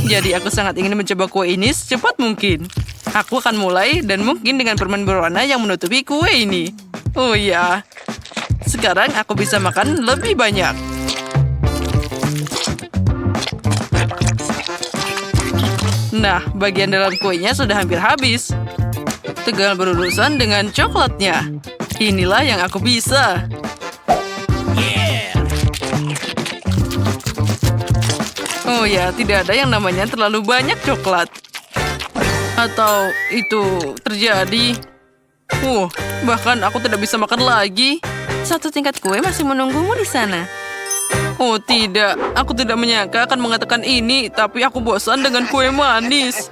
Jadi aku sangat ingin mencoba kue ini secepat mungkin. Aku akan mulai dan mungkin dengan permen berwarna yang menutupi kue ini. Oh ya, sekarang aku bisa makan lebih banyak. Nah, bagian dalam kuenya sudah hampir habis. Tinggal berurusan dengan coklatnya. Inilah yang aku bisa. Oh ya, tidak ada yang namanya terlalu banyak coklat. Atau itu terjadi. Bahkan aku tidak bisa makan lagi. Satu tingkat kue masih menunggumu di sana. Oh tidak, aku tidak menyangka akan mengatakan ini, tapi aku bosan dengan kue manis.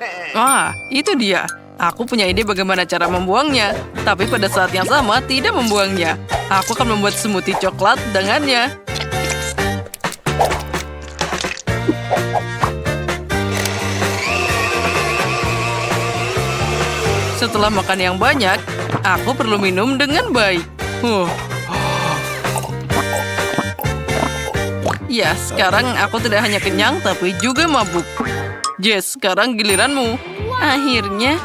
Itu dia. Aku punya ide bagaimana cara membuangnya, tapi pada saat yang sama tidak membuangnya. Aku akan membuat smoothie coklat dengannya. Setelah makan yang banyak, aku perlu minum dengan baik. Ya, sekarang aku tidak hanya kenyang, tapi juga mabuk. Jess, sekarang giliranmu. Akhirnya,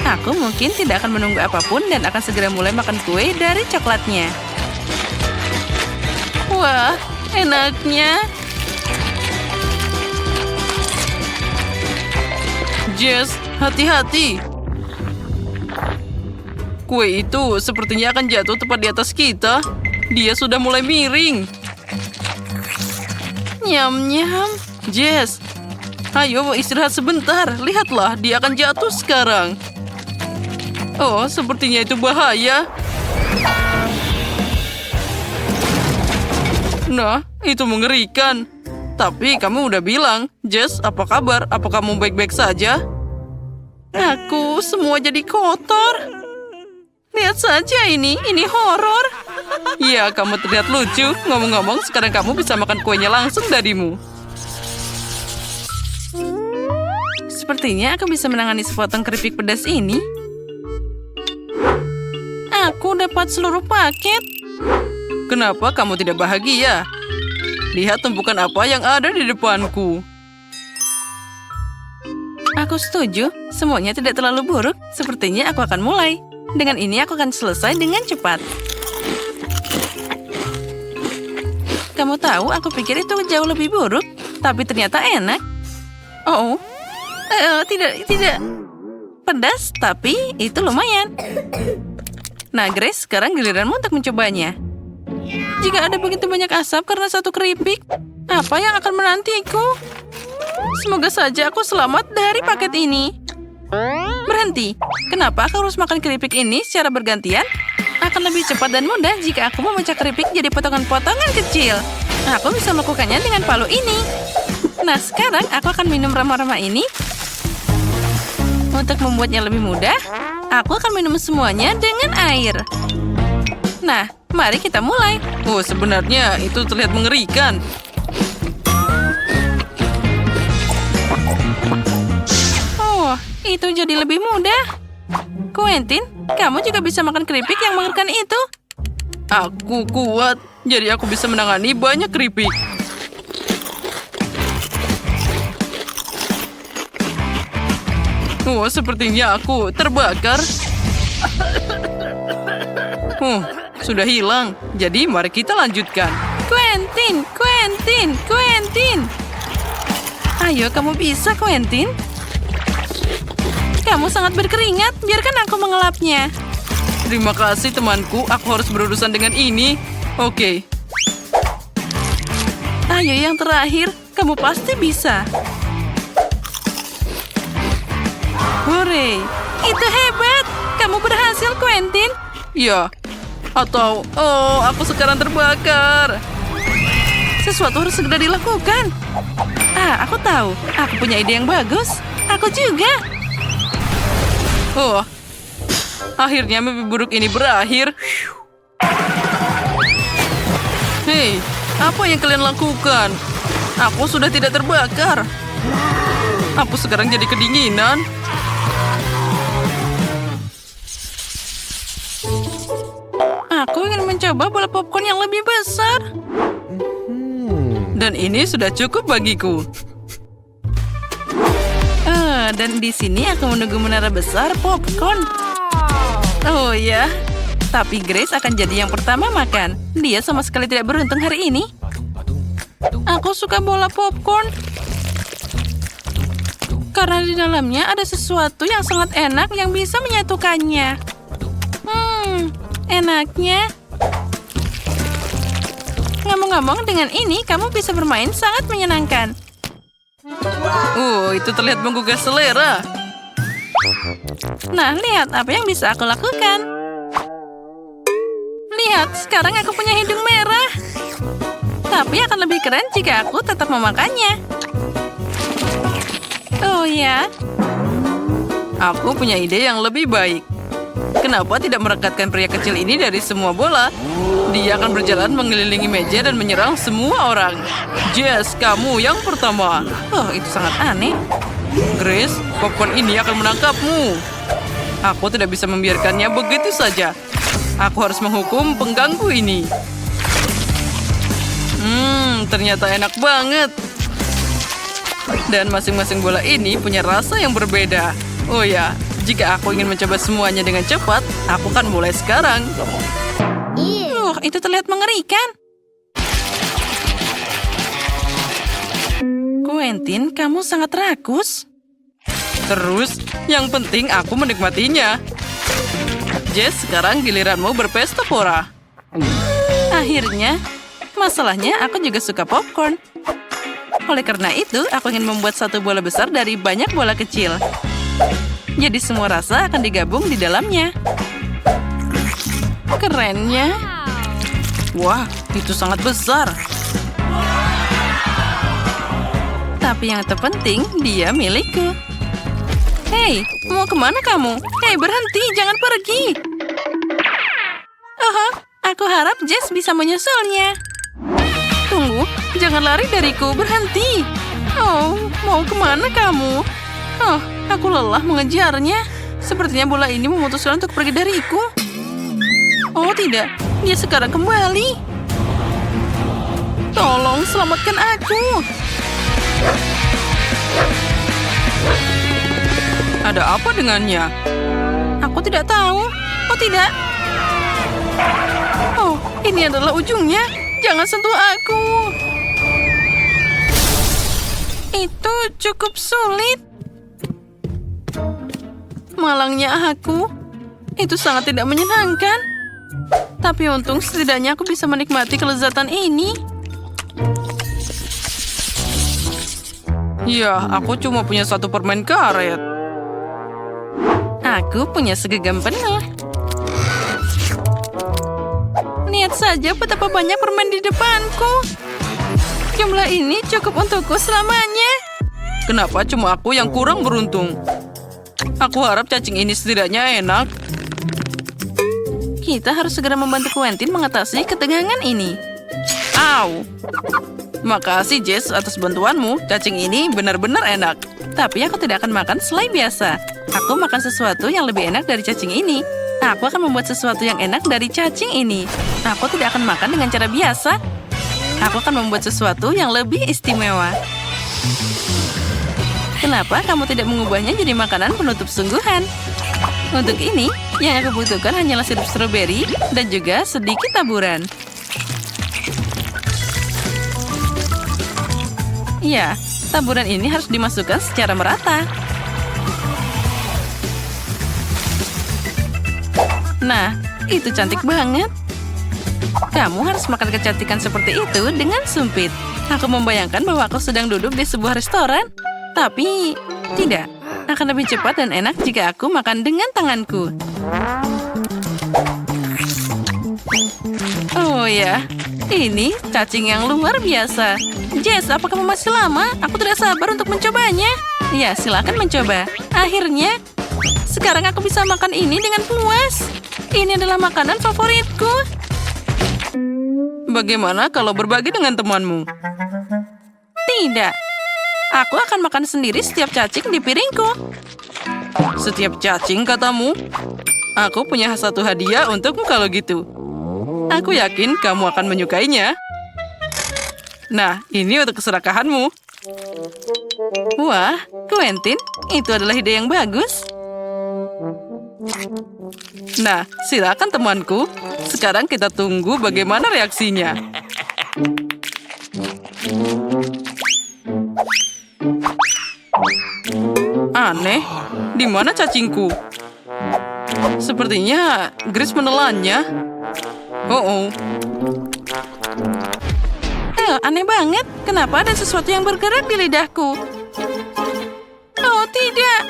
aku mungkin tidak akan menunggu apapun dan akan segera mulai makan kue dari coklatnya. Wah, enaknya. Jess, hati-hati. Kue itu sepertinya akan jatuh tepat di atas kita. Dia sudah mulai miring. Nyam-nyam. Jess, ayo istirahat sebentar. Lihatlah, dia akan jatuh sekarang. Oh, sepertinya itu bahaya. Nah, itu mengerikan. Tapi kamu udah bilang. Jess, apa kabar? Apa kamu baik-baik saja? Aku semua jadi kotor. Lihat saja ini horor. Ya, kamu terlihat lucu. Ngomong-ngomong, sekarang kamu bisa makan kuenya langsung darimu. Sepertinya aku bisa menangani sepotong keripik pedas ini. Aku mendapat seluruh paket. Kenapa kamu tidak bahagia? Lihat tumpukan apa yang ada di depanku. Aku setuju, semuanya tidak terlalu buruk. Sepertinya aku akan mulai. Dengan ini aku akan selesai dengan cepat. Kamu tahu, aku pikir itu jauh lebih buruk, tapi ternyata enak. Oh, tidak. Pedas, tapi itu lumayan. Nah, Grace, sekarang giliranmu untuk mencobanya. Jika ada begitu banyak asap karena satu keripik, apa yang akan menantiku? Semoga saja aku selamat dari paket ini. Berhenti. Kenapa aku harus makan keripik ini secara bergantian? Akan lebih cepat dan mudah jika aku memecah keripik jadi potongan-potongan kecil. Aku bisa melakukannya dengan palu ini. Nah, sekarang aku akan minum rama-rama ini. Untuk membuatnya lebih mudah, aku akan minum semuanya dengan air. Nah, mari kita mulai. Oh, sebenarnya itu terlihat mengerikan. Oh, itu jadi lebih mudah. Quentin, kamu juga bisa makan keripik yang mengerikan itu. Aku kuat, jadi aku bisa menangani banyak keripik. Oh, sepertinya aku terbakar. Sudah hilang. Jadi mari kita lanjutkan. Quentin. Ayo, kamu bisa, Quentin. Kamu sangat berkeringat. Biarkan aku mengelapnya. Terima kasih, temanku. Aku harus berurusan dengan ini. Oke. Ayo, yang terakhir. Kamu pasti bisa. Hore, itu hebat. Kamu berhasil, Quentin. Ya. Atau, aku sekarang terbakar. Sesuatu harus segera dilakukan. Aku tahu. Aku punya ide yang bagus. Aku juga. Oh, akhirnya mimpi buruk ini berakhir. Hei, apa yang kalian lakukan? Aku sudah tidak terbakar. Aku sekarang jadi kedinginan. Aku ingin mencoba bola popcorn yang lebih besar. Dan ini sudah cukup bagiku. Dan di sini aku menunggu menara besar popcorn. Oh ya, tapi Grace akan jadi yang pertama makan. Dia sama sekali tidak beruntung hari ini. Aku suka bola popcorn. Karena di dalamnya ada sesuatu yang sangat enak yang bisa menyatukannya. Enaknya. Ngomong-ngomong, dengan ini kamu bisa bermain sangat menyenangkan. Itu terlihat menggugah selera. Nah, lihat apa yang bisa aku lakukan. Lihat, sekarang aku punya hidung merah. Tapi akan lebih keren jika aku tetap memakannya. Oh ya. Aku punya ide yang lebih baik. Kenapa tidak merekatkan pria kecil ini dari semua bola? Dia akan berjalan mengelilingi meja dan menyerang semua orang. Jess, kamu yang pertama. Itu sangat aneh. Grace, popcorn ini akan menangkapmu. Aku tidak bisa membiarkannya begitu saja. Aku harus menghukum pengganggu ini. Ternyata enak banget. Dan masing-masing bola ini punya rasa yang berbeda. Oh ya, jika aku ingin mencoba semuanya dengan cepat, aku akan mulai sekarang. Itu terlihat mengerikan. Quentin, kamu sangat rakus. Terus, yang penting aku menikmatinya. Jess, sekarang giliranmu berpesta pora. Akhirnya, masalahnya aku juga suka popcorn. Oleh karena itu, aku ingin membuat satu bola besar dari banyak bola kecil. Jadi semua rasa akan digabung di dalamnya. Kerennya. Wah, itu sangat besar. Tapi yang terpenting, dia milikku. Hei, mau kemana kamu? Hei, berhenti, jangan pergi. Aku harap Jess bisa menyusulnya. Tunggu, jangan lari dariku, berhenti. Mau kemana kamu? Aku lelah mengejarnya. Sepertinya bola ini memutuskan untuk pergi dariku. Oh tidak, dia sekarang kembali. Tolong selamatkan aku. Ada apa dengannya? Aku tidak tahu. Oh tidak. Oh, ini adalah ujungnya. Jangan sentuh aku. Itu cukup sulit. Malangnya aku. Itu sangat tidak menyenangkan. Tapi untung setidaknya aku bisa menikmati kelezatan ini. Ya, aku cuma punya satu permen karet. Aku punya segenggam penuh. Lihat saja betapa banyak permen di depanku. Jumlah ini cukup untukku selamanya. Kenapa cuma aku yang kurang beruntung? Aku harap cacing ini setidaknya enak. Kita harus segera membantu Quentin mengatasi ketegangan ini. Au! Makasih Jess atas bantuanmu. Cacing ini benar-benar enak. Tapi aku tidak akan makan selai biasa. Aku makan sesuatu yang lebih enak dari cacing ini. Aku akan membuat sesuatu yang enak dari cacing ini. Aku tidak akan makan dengan cara biasa. Aku akan membuat sesuatu yang lebih istimewa. Kenapa kamu tidak mengubahnya jadi makanan penutup sungguhan? Untuk ini, yang aku butuhkan hanyalah sirup stroberi dan juga sedikit taburan. Ya, taburan ini harus dimasukkan secara merata. Nah, itu cantik banget. Kamu harus makan kecantikan seperti itu dengan sumpit. Aku membayangkan bahwa aku sedang duduk di sebuah restoran. Tapi, tidak. Akan lebih cepat dan enak jika aku makan dengan tanganku. Oh ya, ini cacing yang luar biasa. Jess, apa kamu masih lama? Aku tidak sabar untuk mencobanya. Ya, silakan mencoba. Akhirnya, sekarang aku bisa makan ini dengan puas. Ini adalah makanan favoritku. Bagaimana kalau berbagi dengan temanmu? Tidak. Aku akan makan sendiri setiap cacing di piringku. Setiap cacing, katamu? Aku punya satu hadiah untukmu kalau gitu. Aku yakin kamu akan menyukainya. Nah, ini untuk keserakahanmu. Wah, Quentin, itu adalah ide yang bagus. Nah, silakan temanku. Sekarang kita tunggu bagaimana reaksinya. Aneh, di mana cacingku? Sepertinya Grace menelannya. Oh. Aneh banget. Kenapa ada sesuatu yang bergerak di lidahku? Oh, tidak.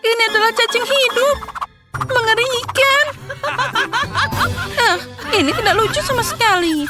Ini adalah cacing hidup. Mengerikan. Ini tidak lucu sama sekali.